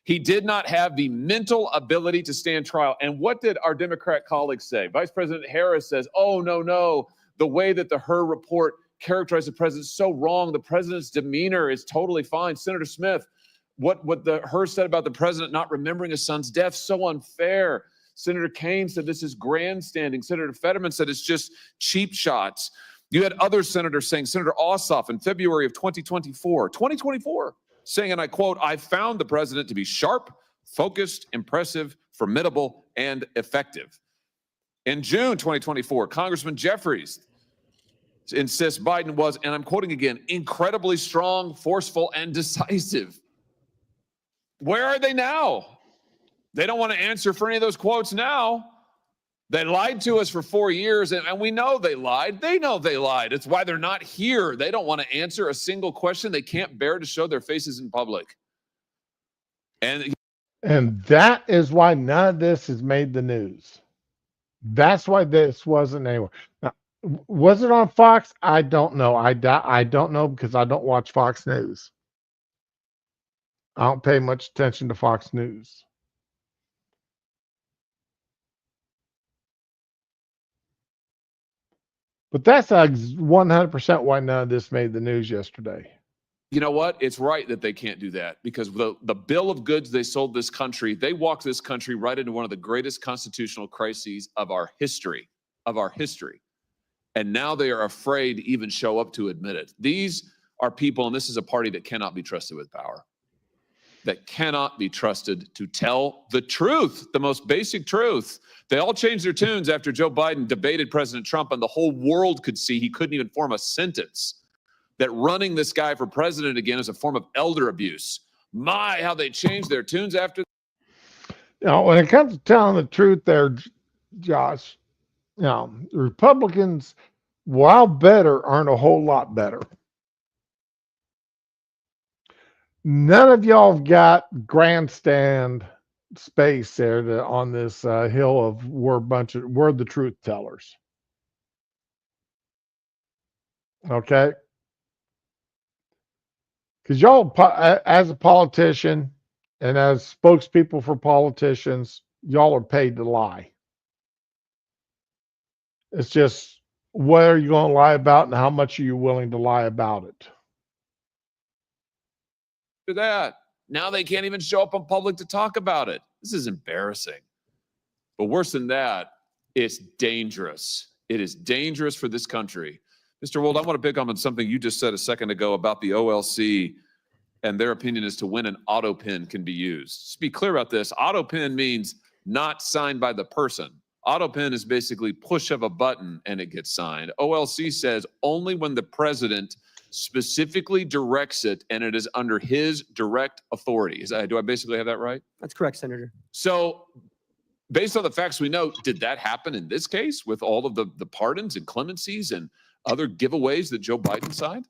Speaker 6: He did not have the mental ability to stand trial. And what did our Democrat colleagues say? Vice President Harris says, oh, no, the way that the Hur report characterized the president is so wrong. The president's demeanor is totally fine. Senator Smith, what the Hur said about the president not remembering his son's death, so unfair. Senator Kaine said this is grandstanding. Senator Fetterman said it's just cheap shots. You had other senators saying, Senator Ossoff in February of 2024, saying, and I quote, I found the president to be sharp, focused, impressive, formidable, and effective. In June 2024, Congressman Jeffries insists Biden was, and I'm quoting again, incredibly strong, forceful, and decisive. Where are they now? They don't want to answer for any of those quotes now. They lied to us for 4 years, and we know they lied. They know they lied. It's why they're not here. They don't want to answer a single question. They can't bear to show their faces in public. And
Speaker 1: that is why none of this has made the news. That's why this wasn't anywhere. Now, was it on Fox? I don't know. I don't know because I don't watch Fox News. I don't pay much attention to Fox News. But that's 100% why none of this made the news yesterday.
Speaker 6: you know what? It's right that they can't do that because the bill of goods they sold this country, they walked this country right into one of the greatest constitutional crises of our history, And now they are afraid to even show up to admit it. These are people, and this is a party that cannot be trusted with power, that cannot be trusted to tell the truth, the most basic truth. They all changed their tunes after Joe Biden debated President Trump, and the whole world could see he couldn't even form a sentence. That running this guy for president again is a form of elder abuse. My, how they changed their tunes after.
Speaker 1: You know, when it comes to telling the truth there, Josh, you know, the Republicans, while better, aren't a whole lot better. None of y'all have got grandstand space there on this hill of we're the truth tellers. Okay? Because y'all, as a politician and as spokespeople for politicians, y'all are paid to lie. It's just what are you going to lie about and how much are you willing to lie about it?
Speaker 6: That now they can't even show up in public to talk about it. This is embarrassing. But worse than that, it's dangerous. It is dangerous for this country. Mr. Wold, I want to pick up on something you just said a second ago about the OLC and their opinion as to when an auto pin can be used. Just be clear about this. Auto pin means not signed by the person. Auto pin is basically push of a button and it gets signed. OLC says only when the president specifically directs it, and it is under his direct authority. Do I basically have that right?
Speaker 3: That's correct, Senator.
Speaker 6: So based on the facts we know, did that happen in this case with all of the pardons and clemencies and other giveaways that Joe Biden signed?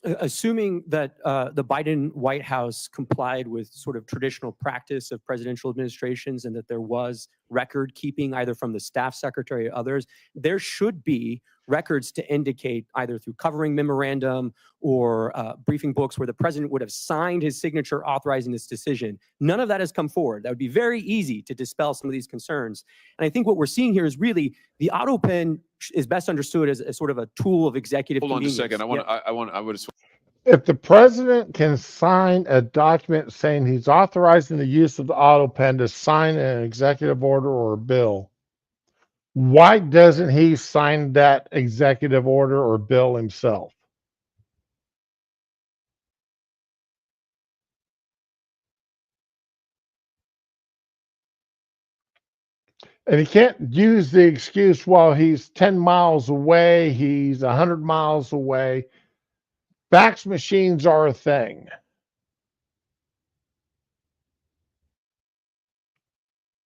Speaker 3: Assuming that the Biden White House complied with sort of traditional practice of presidential administrations and that there was record keeping either from the staff secretary or others, there should be records to indicate either through covering memorandum or briefing books where the president would have signed his signature authorizing this decision. None of that has come forward. That would be very easy to dispel some of these concerns. And I think what we're seeing here is really the auto pen is best understood as sort of a tool of executive
Speaker 6: Hold on just a
Speaker 3: convenience.
Speaker 6: second. I would have.
Speaker 1: If the president can sign a document saying he's authorizing the use of the auto pen to sign an executive order or a bill, why doesn't he sign that executive order or bill himself? And he can't use the excuse, well, he's 10 miles away, he's 100 miles away. Fax machines are a thing.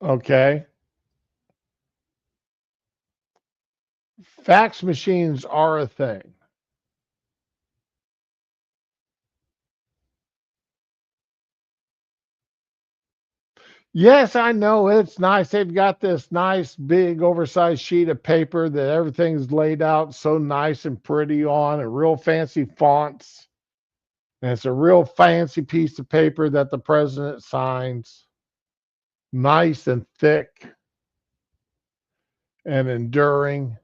Speaker 1: Okay. Fax machines are a thing. Yes, I know it's nice. They've got this nice, big, oversized sheet of paper that everything's laid out so nice and pretty on, and real fancy fonts. And it's a real fancy piece of paper that the president signs. Nice and thick and enduring.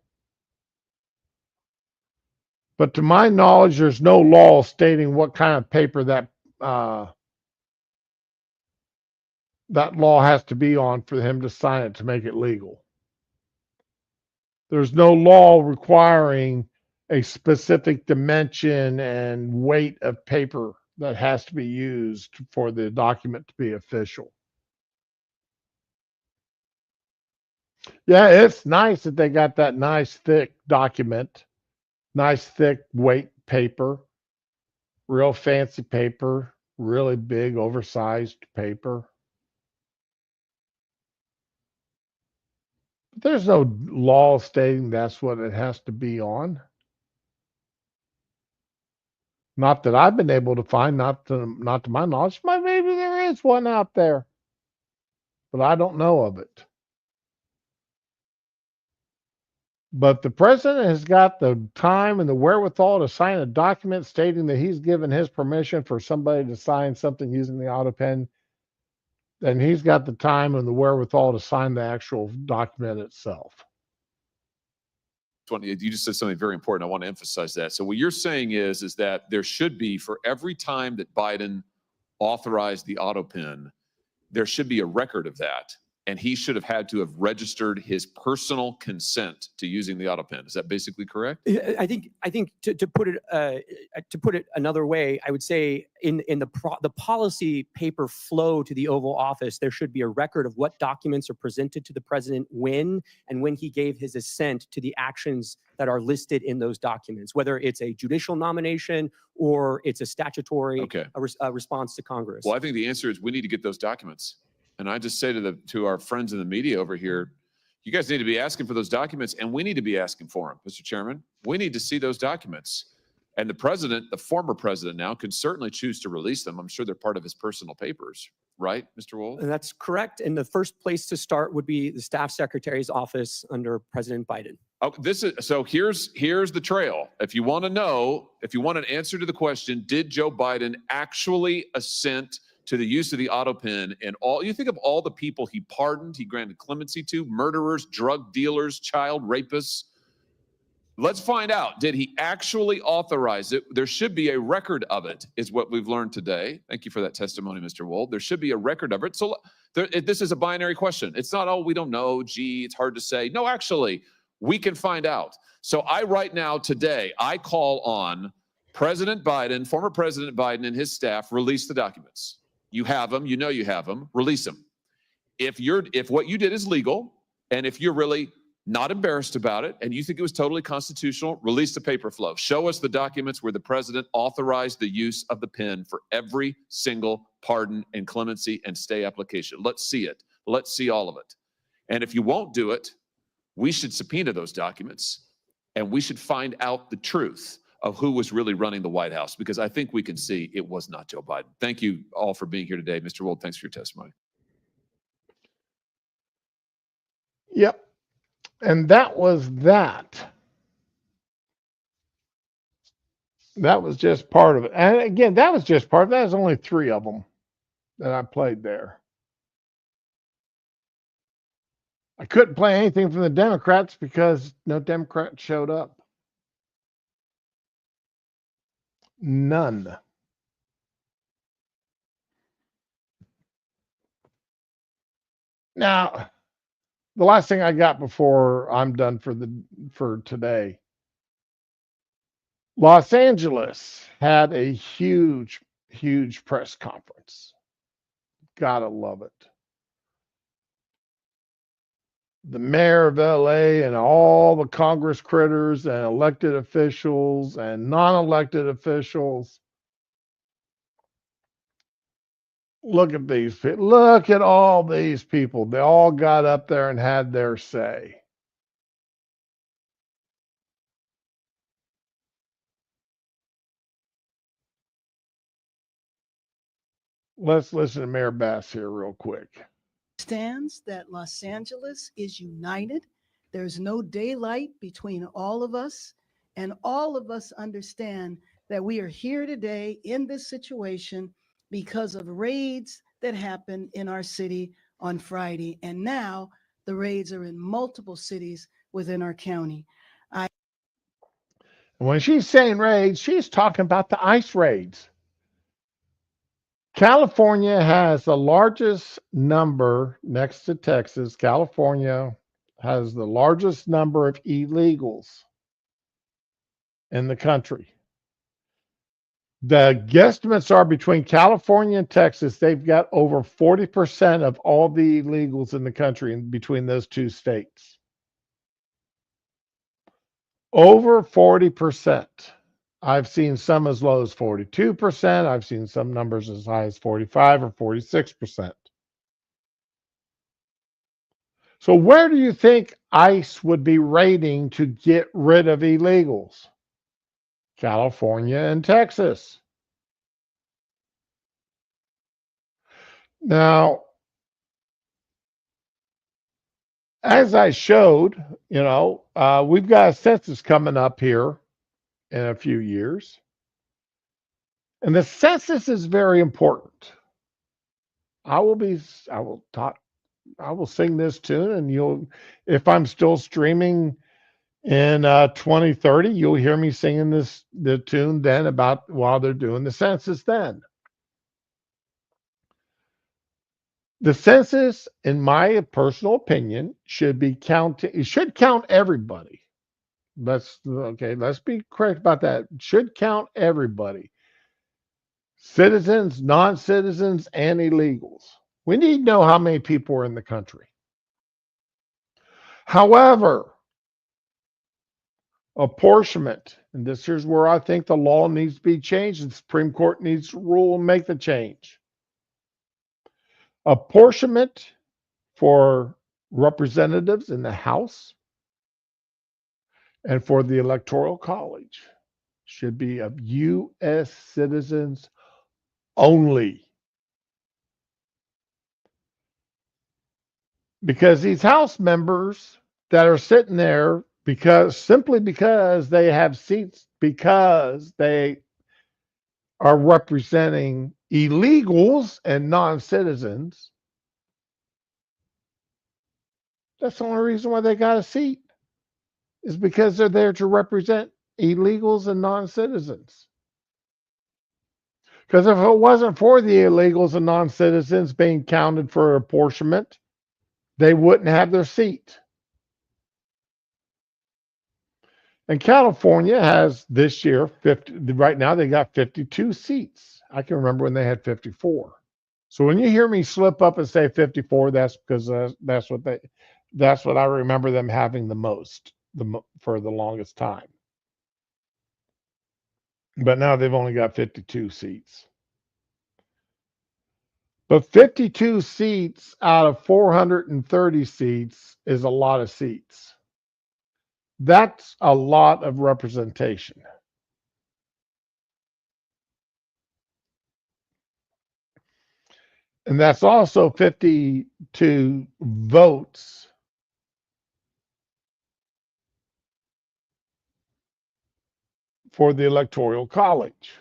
Speaker 1: But to my knowledge, there's no law stating what kind of paper that law has to be on for him to sign it to make it legal. There's no law requiring a specific dimension and weight of paper that has to be used for the document to be official. Yeah, it's nice that they got that nice thick document, nice thick weight paper, real fancy paper, really big oversized paper. But there's no law stating that's what it has to be on. Not that I've been able to find, not to my knowledge. Maybe there is one out there, but I don't know of it. But the president has got the time and the wherewithal to sign a document stating that he's given his permission for somebody to sign something using the auto pen. And he's got the time and the wherewithal to sign the actual document itself.
Speaker 6: You just said something very important. I want to emphasize that. So what you're saying is that there should be, for every time that Biden authorized the auto pen, there should be a record of that. And he should have had to have registered his personal consent to using the auto pen. Is that basically correct?
Speaker 3: I think to put it another way, I would say in the policy paper flow to the Oval Office, there should be a record of what documents are presented to the president when he gave his assent to the actions that are listed in those documents, whether it's a judicial nomination or it's a statutory response to Congress.
Speaker 6: Well, I think the answer is we need to get those documents. And I just say to our friends in the media over here, you guys need to be asking for those documents, and we need to be asking for them, Mr. Chairman. We need to see those documents. And the president, the former president now, can certainly choose to release them. I'm sure they're part of his personal papers, right, Mr. Wold?
Speaker 3: And that's correct. And the first place to start would be the staff secretary's office under President Biden.
Speaker 6: Oh, here's the trail. If you want to know, if you want an answer to the question, did Joe Biden actually assent to the use of the auto pen and you think of all the people he pardoned, he granted clemency to, murderers, drug dealers, child rapists. Let's find out, did he actually authorize it? There should be a record of it, is what we've learned today. Thank you for that testimony, Mr. Wold. There should be a record of it. So this is a binary question. It's not, oh, we don't know, gee, it's hard to say. No, actually, we can find out. So right now, today, I call on President Biden, former President Biden and his staff, release the documents. You have them, you know you have them, release them. If what you did is legal, and if you're really not embarrassed about it, and you think it was totally constitutional, release the paper flow. Show us the documents where the president authorized the use of the pen for every single pardon and clemency and stay application. Let's see it. Let's see all of it. And if you won't do it, we should subpoena those documents, and we should find out the truth of who was really running the White House, because I think we can see it was not Joe Biden. Thank you all for being here today. Mr. Wold, thanks for your testimony.
Speaker 1: Yep. And that was that. That was just part of it. And again, that was just part of it. That was only 3 of them that I played there. I couldn't play anything from the Democrats because no Democrat showed up. None. Now, the last thing I got before I'm done for today. Los Angeles had a huge, huge press conference. Gotta love it. The mayor of LA and all the Congress critters and elected officials and non-elected officials. Look at these people. Look at all these people. They all got up there and had their say. Let's listen to Mayor Bass here real quick.
Speaker 7: Understands that Los Angeles is united. There's no daylight between all of us, and all of us understand that we are here today in this situation because of raids that happened in our city on Friday. And now the raids are in multiple cities within our county.
Speaker 1: When she's saying raids, she's talking about the ICE raids. California has the largest number next to Texas. California has the largest number of illegals in the country. The guesstimates are between California and Texas, they've got over 40% of all the illegals in the country in between those 2 states. Over 40%. I've seen some as low as 42%. I've seen some numbers as high as 45 or 46%. So where do you think ICE would be raiding to get rid of illegals? California and Texas. Now, as I showed, we've got a census coming up here in a few years. And the census is very important. I will sing this tune, and if I'm still streaming in 2030, you'll hear me singing the tune then while they're doing the census then. The census, in my personal opinion, should count everybody. Let's be correct about that. It should count everybody. Citizens, non-citizens, and illegals. We need to know how many people are in the country. However, apportionment, and this here's where I think the law needs to be changed. The Supreme Court needs to rule and make the change. Apportionment for representatives in the House and for the Electoral College should be of U.S. citizens only. Because these House members that are sitting there simply because they have seats, because they are representing illegals and non-citizens, that's the only reason why they got a seat, is because they're there to represent illegals and non-citizens. Because if it wasn't for the illegals and non-citizens being counted for apportionment, they wouldn't have their seat. And California has this year 50. Right now they got 52 seats. I can remember when they had 54. So when you hear me slip up and say 54, that's because that's what That's what I remember them having the most, for the longest time. But now they've only got 52 seats. But 52 seats out of 430 seats is a lot of seats. That's a lot of representation. And that's also 52 votes for the Electoral College.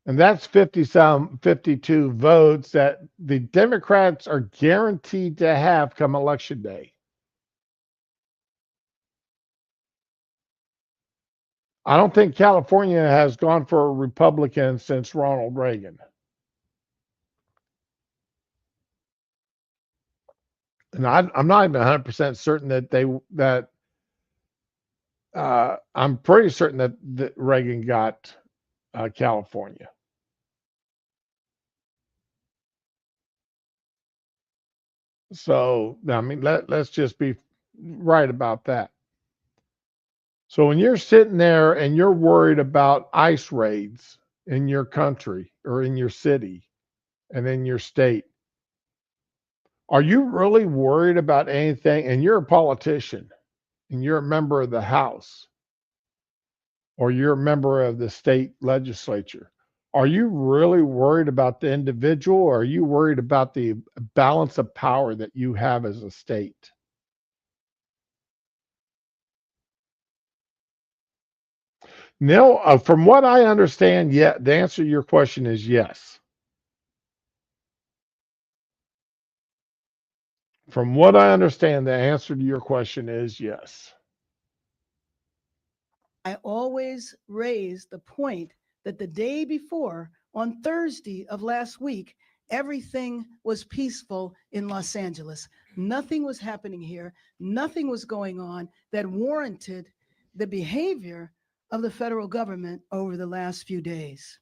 Speaker 1: And that's 52 votes that the Democrats are guaranteed to have come election day. I don't think California has gone for a Republican since Ronald Reagan. And I'm not even 100% certain that I'm pretty certain that Reagan got California. So, I mean, let's just be right about that. So when you're sitting there and you're worried about ICE raids in your country or in your city and in your state, are you really worried about anything? And you're a politician and you're a member of the House or you're a member of the state legislature. Are you really worried about the individual, or are you worried about the balance of power that you have as a state? Neil, from what I understand, yeah, the answer to your question is yes. From what I understand, the answer to your question is yes.
Speaker 7: I always raise the point that the day before, on Thursday of last week, everything was peaceful in Los Angeles. Nothing was happening here. Nothing was going on that warranted the behavior of the federal government over the last few days.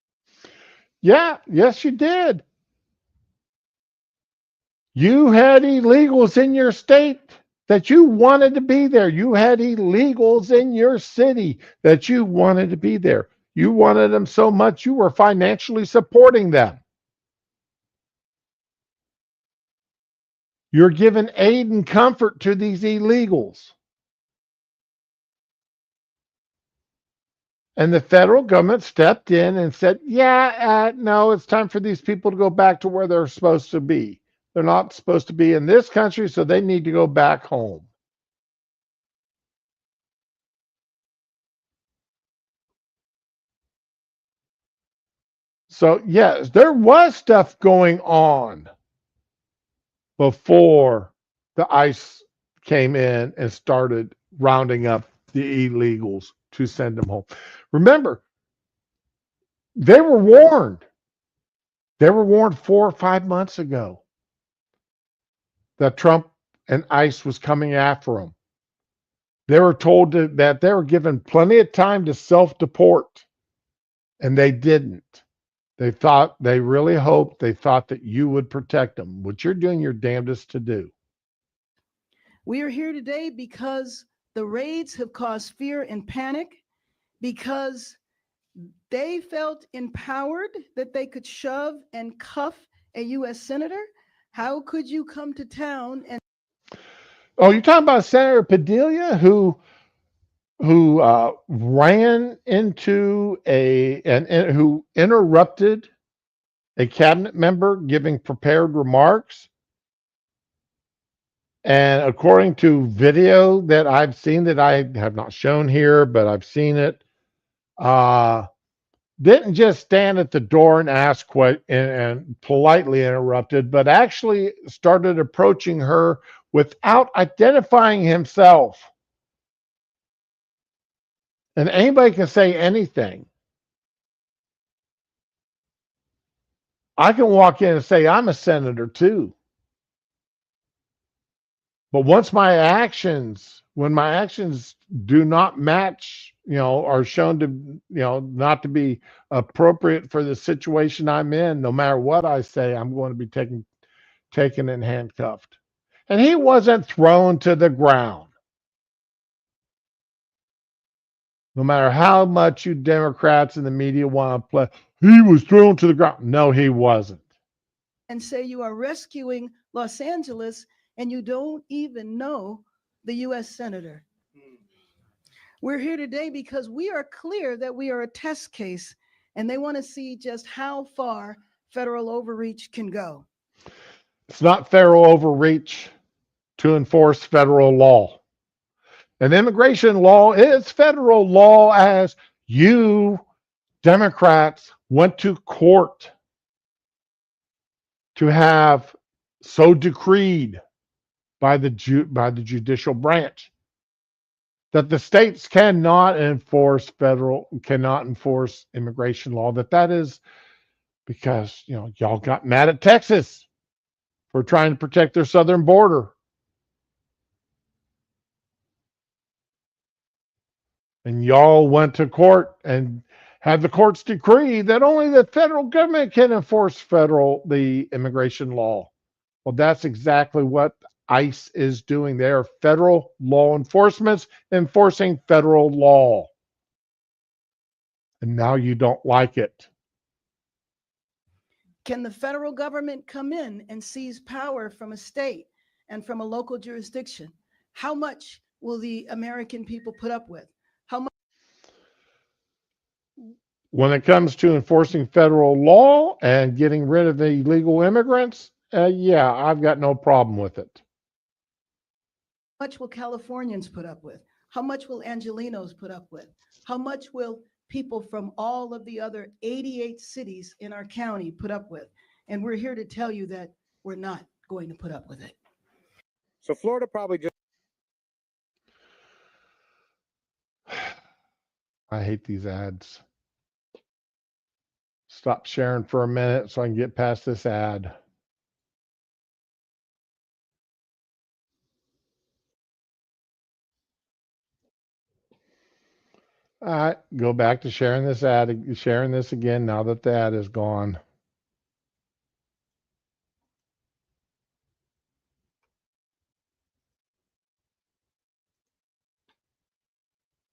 Speaker 1: Yeah, yes, you did. You had illegals in your state that you wanted to be there. You had illegals in your city that you wanted to be there. You wanted them so much you were financially supporting them. You're giving aid and comfort to these illegals. And the federal government stepped in and said, yeah, no, it's time for these people to go back to where they're supposed to be. They're not supposed to be in this country, so they need to go back home. So, yes, there was stuff going on before the ICE came in and started rounding up the illegals to send them home. Remember, they were warned. They were warned 4 or 5 months ago that Trump and ICE was coming after them. They were told that they were given plenty of time to self-deport, and they didn't. They really hoped, they thought that you would protect them, which you're doing your damnedest to do.
Speaker 7: We are here today because the raids have caused fear and panic, because they felt empowered that they could shove and cuff a U.S. senator. How could you come to town and...
Speaker 1: Oh, you're talking about Senator Padilla, who ran into and who interrupted a cabinet member giving prepared remarks. And according to video that I've seen, that I have not shown here, but I've seen it, didn't just stand at the door and ask what and politely interrupted, but actually started approaching her without identifying himself. And anybody can say anything. I can walk in and say, I'm a senator too. But when my actions do not match, are shown to, not to be appropriate for the situation I'm in, no matter what I say, I'm going to be taken taken and handcuffed. And he wasn't thrown to the ground. No matter how much you Democrats and the media want to play, he was thrown to the ground. No, he wasn't.
Speaker 7: And say you are rescuing Los Angeles and you don't even know the U.S. Senator. We're here today because we are clear that we are a test case and they want to see just how far federal overreach can go.
Speaker 1: It's not federal overreach to enforce federal law. And immigration law is federal law, as you Democrats went to court to have so decreed by the judicial branch that the states cannot enforce immigration law. That is because y'all got mad at Texas for trying to protect their southern border. And y'all went to court and had the courts decree that only the federal government can enforce the immigration law. Well, that's exactly what ICE is doing. They are federal law enforcement enforcing federal law. And now you don't like it.
Speaker 7: Can the federal government come in and seize power from a state and from a local jurisdiction? How much will the American people put up with? How much?
Speaker 1: When it comes to enforcing federal law and getting rid of the illegal immigrants, yeah, I've got no problem with it.
Speaker 7: How much will Californians put up with? How much will Angelenos put up with? How much will people from all of the other 88 cities in our county put up with? And we're here to tell you that we're not going to put up with it.
Speaker 8: So Florida probably just.
Speaker 1: I hate these ads. Stop sharing for a minute so I can get past this ad. All right, go back to sharing this again now that the ad is gone.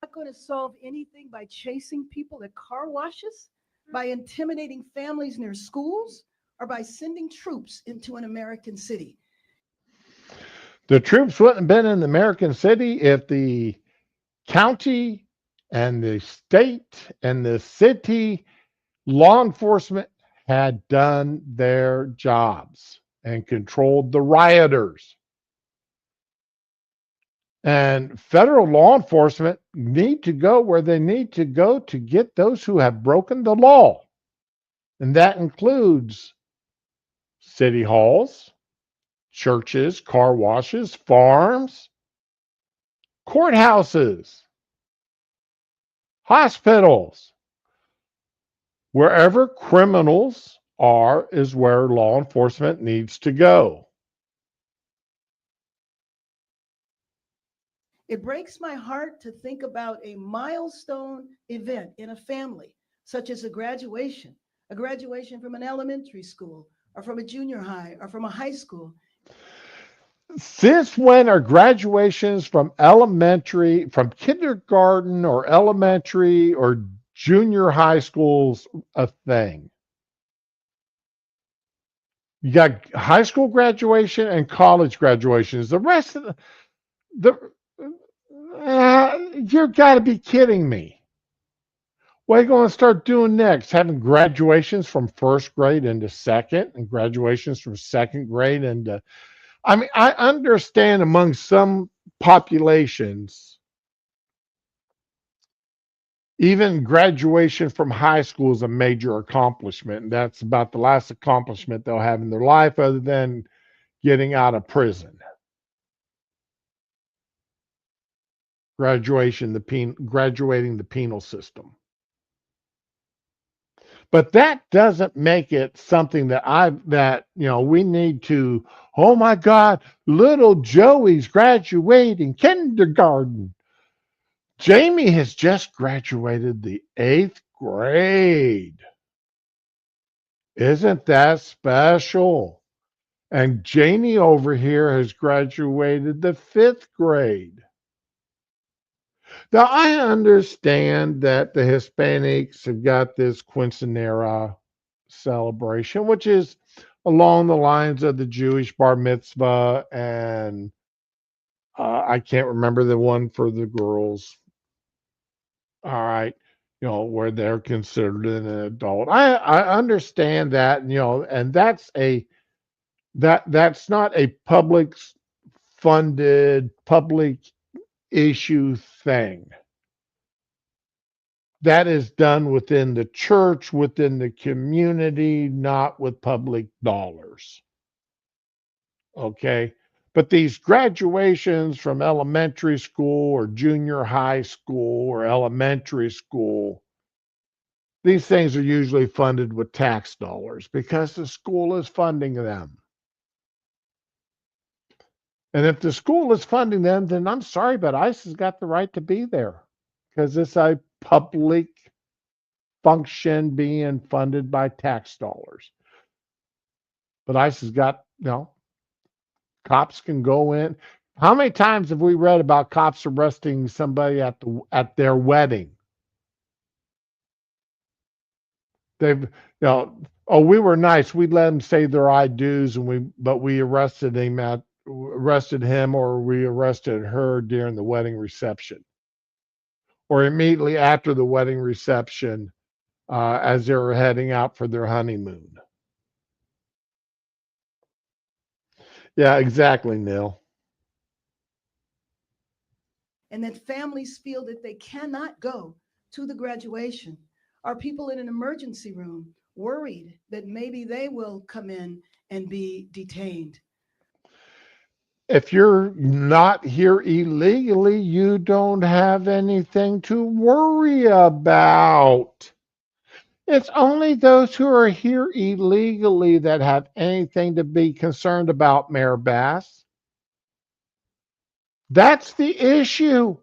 Speaker 7: Not going to solve anything by chasing people at car washes, by intimidating families near schools, or by sending troops into an American city.
Speaker 1: The troops wouldn't have been in the American city if the county and the state and the city law enforcement had done their jobs and controlled the rioters. And federal law enforcement need to go where they need to go to get those who have broken the law. And that includes city halls, churches, car washes, farms, courthouses, hospitals. Wherever criminals are is where law enforcement needs to go.
Speaker 7: It breaks my heart to think about a milestone event in a family, such as a graduation from an elementary school, or from a junior high, or from a high school.
Speaker 1: Since when are graduations from kindergarten or elementary or junior high schools a thing? You got high school graduation and college graduations. The rest of you've got to be kidding me. What are you going to start doing next? Having graduations from first grade into second, and graduations from second grade into. I mean, I understand among some populations, even graduation from high school is a major accomplishment. And that's about the last accomplishment they'll have in their life other than getting out of prison. Graduating the penal system. But that doesn't make it something that we need to, oh my God, little Joey's graduating kindergarten. Jamie has just graduated the 8th grade. Isn't that special? And Janie over here has graduated the 5th grade. Now, I understand that the Hispanics have got this quinceanera celebration, which is along the lines of the Jewish bar mitzvah, and I can't remember the one for the girls. All right, where they're considered an adult. I understand that, and that's not a public funded public issue thing. That is done within the church, within the community, not with public dollars. Okay. But these graduations from elementary school or junior high school or elementary school, these things are usually funded with tax dollars because the school is funding them. And if the school is funding them, then I'm sorry, but ICE has got the right to be there because it's a public function being funded by tax dollars. But ICE has got, cops can go in. How many times have we read about cops arresting somebody at their wedding? They've, oh, we were nice. We let them say their I do's, but we arrested him or we arrested her during the wedding reception, or immediately after the wedding reception, as they were heading out for their honeymoon. Yeah, exactly, Neil.
Speaker 7: And that families feel that they cannot go to the graduation. Are people in an emergency room worried that maybe they will come in and be detained?
Speaker 1: If you're not here illegally, you don't have anything to worry about. It's only those who are here illegally that have anything to be concerned about, Mayor Bass. That's the issue.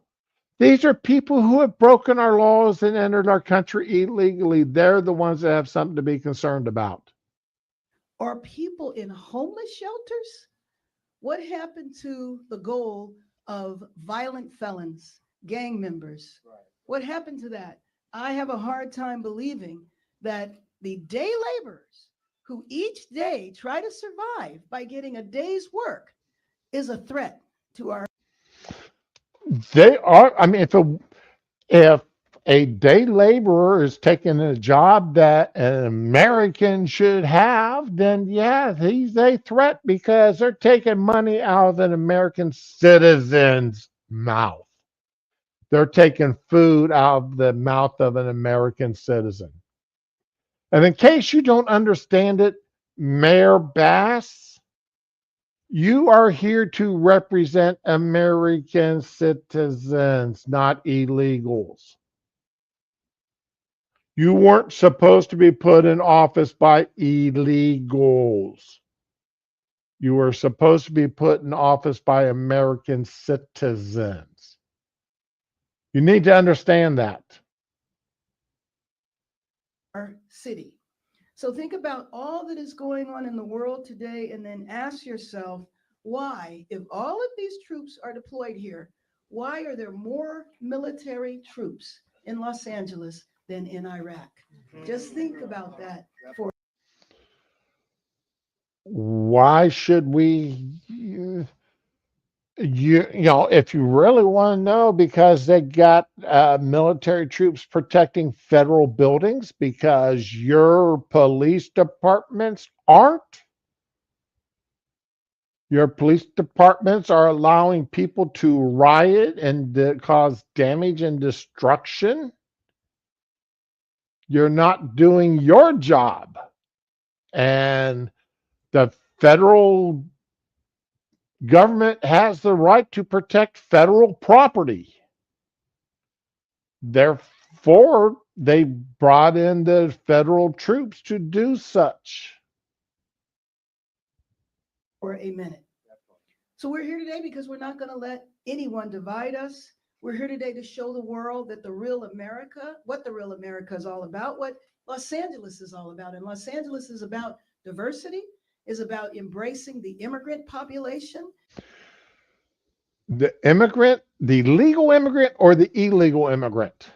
Speaker 1: These are people who have broken our laws and entered our country illegally. They're the ones that have something to be concerned about.
Speaker 7: Are people in homeless shelters? What happened to the goal of violent felons, gang members? Right. What happened to that? I have a hard time believing that the day laborers who each day try to survive by getting a day's work is a threat to our.
Speaker 1: They are. I mean, if a day laborer is taking a job that an American should have, then yeah, he's a threat because they're taking money out of an American citizen's mouth. They're taking food out of the mouth of an American citizen. And in case you don't understand it, Mayor Bass, you are here to represent American citizens, not illegals. You weren't supposed to be put in office by illegals. You were supposed to be put in office by American citizens. You need to understand that.
Speaker 7: Our city. So think about all that is going on in the world today and then ask yourself, why, if all of these troops are deployed here, why are there more military troops in Los Angeles than in Iraq? Just think about that.
Speaker 1: Why should we? If you really want to know, because they got military troops protecting federal buildings because your police departments aren't. Your police departments are allowing people to riot and cause damage and destruction. You're not doing your job. And the federal government has the right to protect federal property. Therefore, they brought in the federal troops to do such.
Speaker 7: For a minute. So we're here today because we're not going to let anyone divide us. We're here today to show the world that the real America, what the real America is all about, what Los Angeles is all about. And Los Angeles is about diversity. is about embracing the immigrant population.
Speaker 1: The immigrant, the legal immigrant or the illegal immigrant?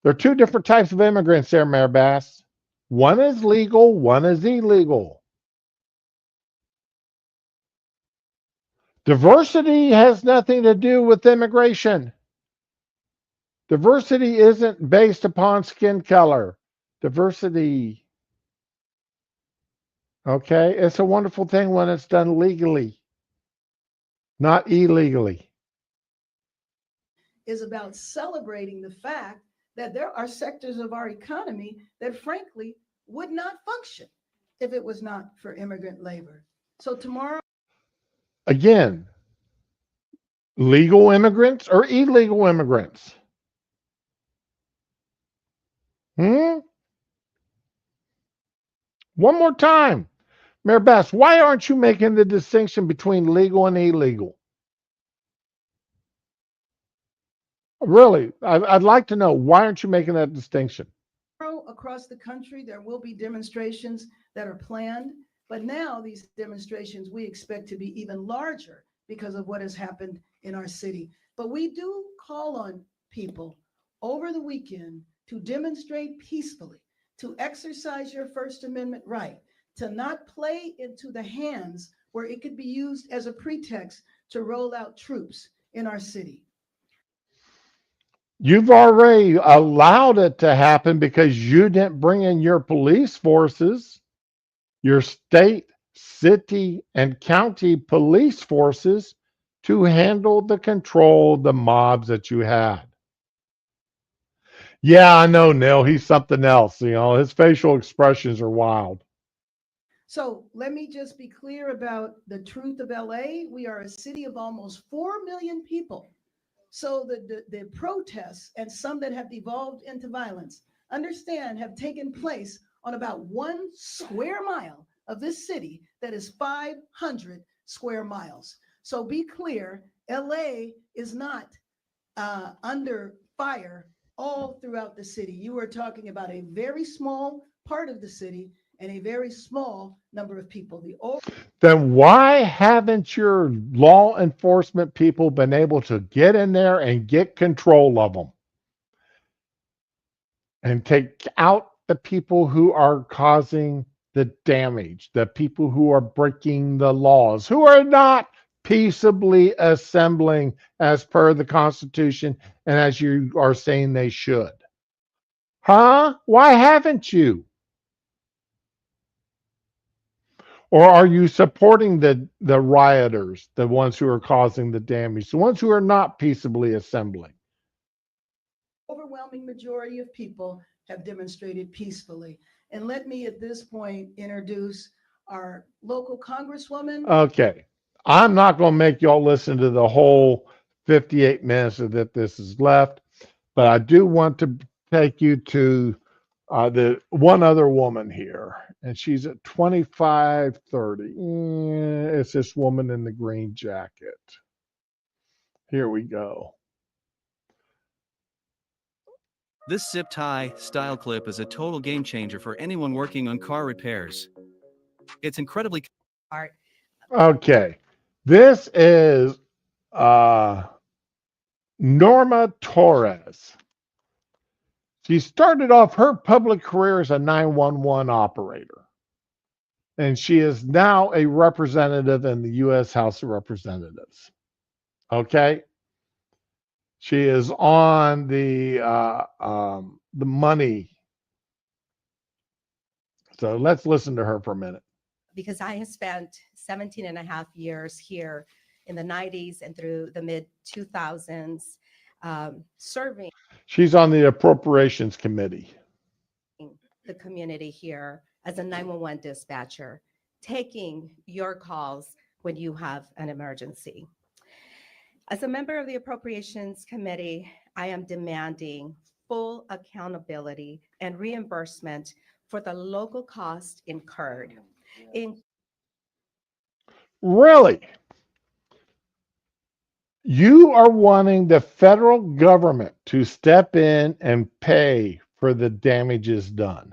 Speaker 1: There are two different types of immigrants there, Mayor Bass. One is legal, one is illegal. Diversity has nothing to do with immigration. Diversity isn't based upon skin color. Diversity, okay, it's a wonderful thing when it's done legally, not illegally.
Speaker 7: Is about celebrating the fact that there are sectors of our economy that frankly would not function if it was not for immigrant labor. So tomorrow,
Speaker 1: Again, legal immigrants or illegal immigrants? One more time. Mayor Bass, why aren't you making the distinction between legal and illegal? Really, I'd like to know, why aren't you making that distinction?
Speaker 7: across the country, there will be demonstrations that are planned, but now these demonstrations we expect to be even larger because of what has happened in our city. But we do call on people over the weekend to demonstrate peacefully, to exercise your First Amendment right, to not play into the hands where it could be used as a pretext to roll out troops in our city.
Speaker 1: You've already allowed it to happen because you didn't bring in your police forces, your state, city, and county police forces to handle the control of the mobs that you had. Yeah, I know, Neil. He's something else. You know, his facial expressions are wild.
Speaker 7: So let me just be clear about the truth of LA. We are a city of almost 4 million people. So the protests and some that have devolved into violence, understand, have taken place on about 1 square mile of this city that is 500 square miles. So be clear, LA is not under fire all throughout the city. You are talking about a very small part of the city and a very small number of people.
Speaker 1: Then why haven't your law enforcement people been able to get in there and get control of them and take out the people who are causing the damage, the people who are breaking the laws, who are not peaceably assembling as per the Constitution and as you are saying they should? Huh? Why haven't you? Or are you supporting the rioters, the ones who are causing the damage, the ones who are not peaceably assembling?
Speaker 7: Overwhelming majority of people have demonstrated peacefully. And let me at this point introduce our local congresswoman.
Speaker 1: Okay. I'm not going to make y'all listen to the whole 58 minutes that this is left, but I do want to take you to the one other woman here, and she's at 2530. It's this woman in the green jacket. Here we go.
Speaker 9: This zip tie style clip is a total game changer for anyone working on car repairs. It's incredibly
Speaker 2: Art.
Speaker 1: Okay. This is Norma Torres. She started off her public career as a 911 operator, and she is now a representative in the U.S. House of Representatives. Okay? She is on the money. So let's listen to her for a minute.
Speaker 10: Because I have spent 17 and a half years here in the 90s and through the mid 2000s serving
Speaker 1: She's on the Appropriations Committee.
Speaker 10: the community here as a 911 dispatcher, taking your calls when you have an emergency. As a member of the Appropriations Committee, I am demanding full accountability and reimbursement for the local cost incurred.
Speaker 1: Really? You are wanting the federal government to step in and pay for the damages done.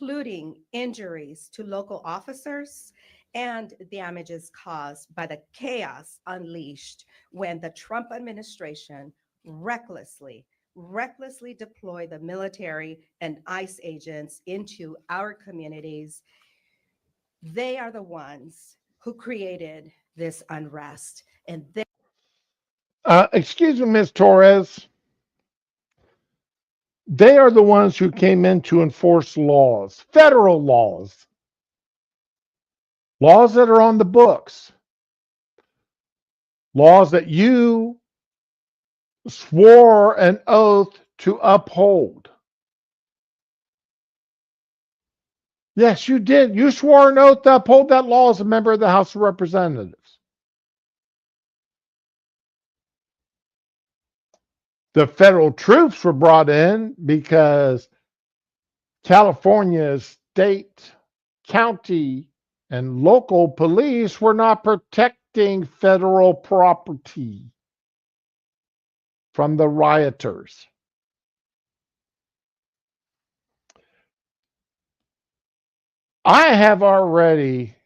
Speaker 10: including injuries to local officers and damages caused by the chaos unleashed when the Trump administration recklessly deployed the military and ICE agents into our communities. They are the ones who created this unrest, and they
Speaker 1: Excuse me, Ms. Torres. They are the ones who came in to enforce laws, federal laws, laws that are on the books, laws that you swore an oath to uphold. Yes, you did. You swore an oath to uphold that law as a member of the House of Representatives. The federal troops were brought in because California's state, county, and local police were not protecting federal property from the rioters. I have already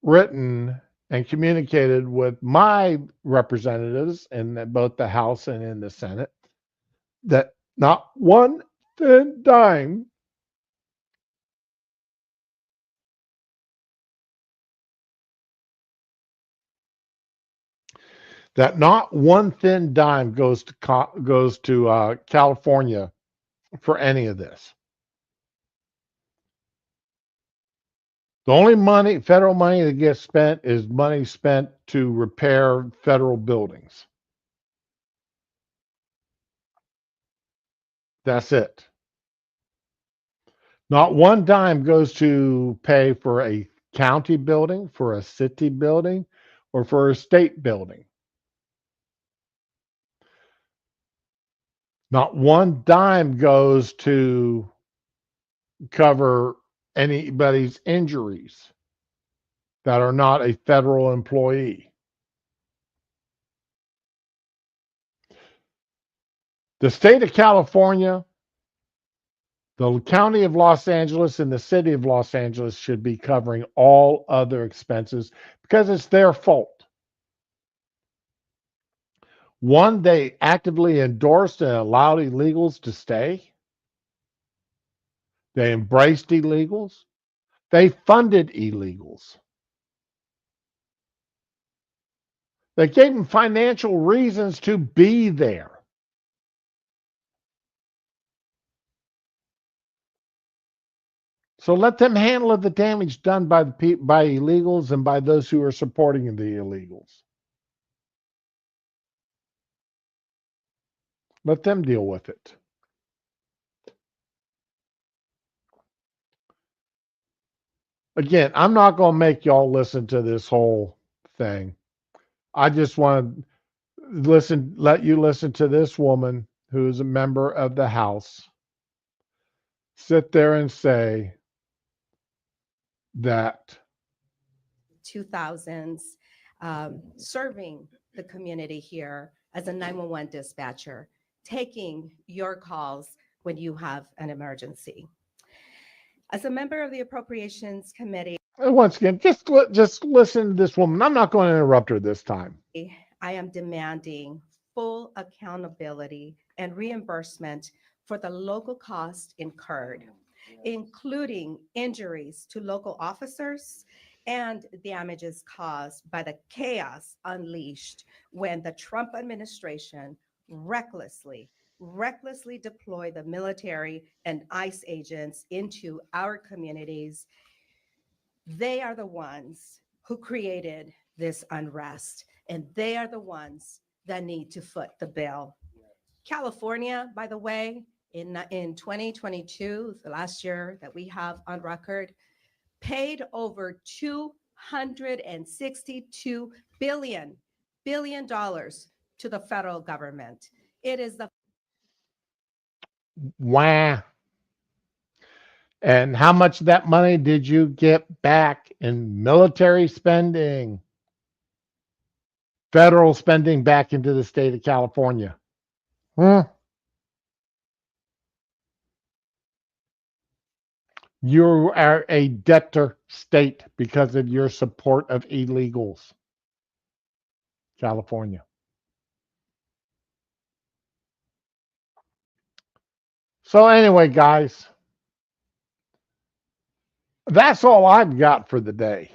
Speaker 1: written and communicated with my representatives in both the House and in the Senate that not one thin dime goes to California for any of this. The only money, federal money that gets spent is money spent to repair federal buildings. That's it. Not one dime goes to pay for a county building, for a city building, or for a state building. Not one dime goes to cover anybody's injuries that are not a federal employee. The state of California, the county of Los Angeles, and the city of Los Angeles should be covering all other expenses because it's their fault. One, they actively endorsed and allowed illegals to stay. They embraced illegals. They funded illegals. They gave them financial reasons to be there. So let them handle the damage done by illegals and by those who are supporting the illegals. Let them deal with it. Again, I'm not going to make y'all listen to this whole thing. I just want to let you listen to this woman who is a member of the House sit there and say that
Speaker 10: 2000s, serving the community here as a 911 dispatcher, taking your calls when you have an emergency. As a member of the Appropriations Committee,
Speaker 1: and once again, just listen to this woman. I'm not going to interrupt her this time.
Speaker 10: I am demanding full accountability and reimbursement for the local costs incurred, including injuries to local officers and damages caused by the chaos unleashed when the Trump administration recklessly deployed the military and ICE agents into our communities. They are the ones who created this unrest, and they are the ones that need to foot the bill. California, by the way, in 2022, the last year that we have on record, paid over $262 billion to the federal government. It is the
Speaker 1: Wow. And how much of that money did you get back in military spending? Federal spending back into the state of California? You are a debtor state because of your support of illegals. California. So anyway, guys, that's all I've got for the day.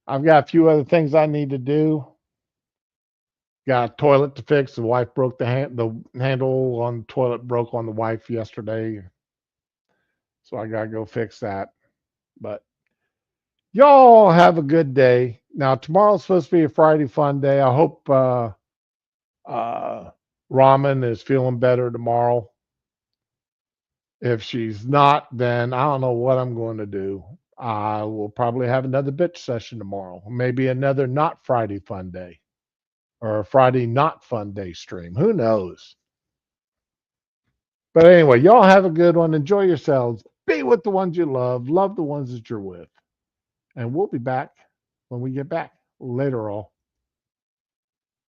Speaker 1: I've got a few other things I need to do. Got a toilet to fix. The wife broke the handle on the toilet broke on the wife yesterday. So I got to go fix that. But y'all have a good day. Now, tomorrow's supposed to be a Friday fun day. I hope Ramen is feeling better tomorrow. If she's not, then I don't know what I'm going to do. I will probably have another bitch session tomorrow. Maybe another not Friday fun day or a Friday not fun day stream. Who knows? But anyway, y'all have a good one. Enjoy yourselves. Be with the ones you love. Love the ones that you're with. And we'll be back when we get back. Later, all.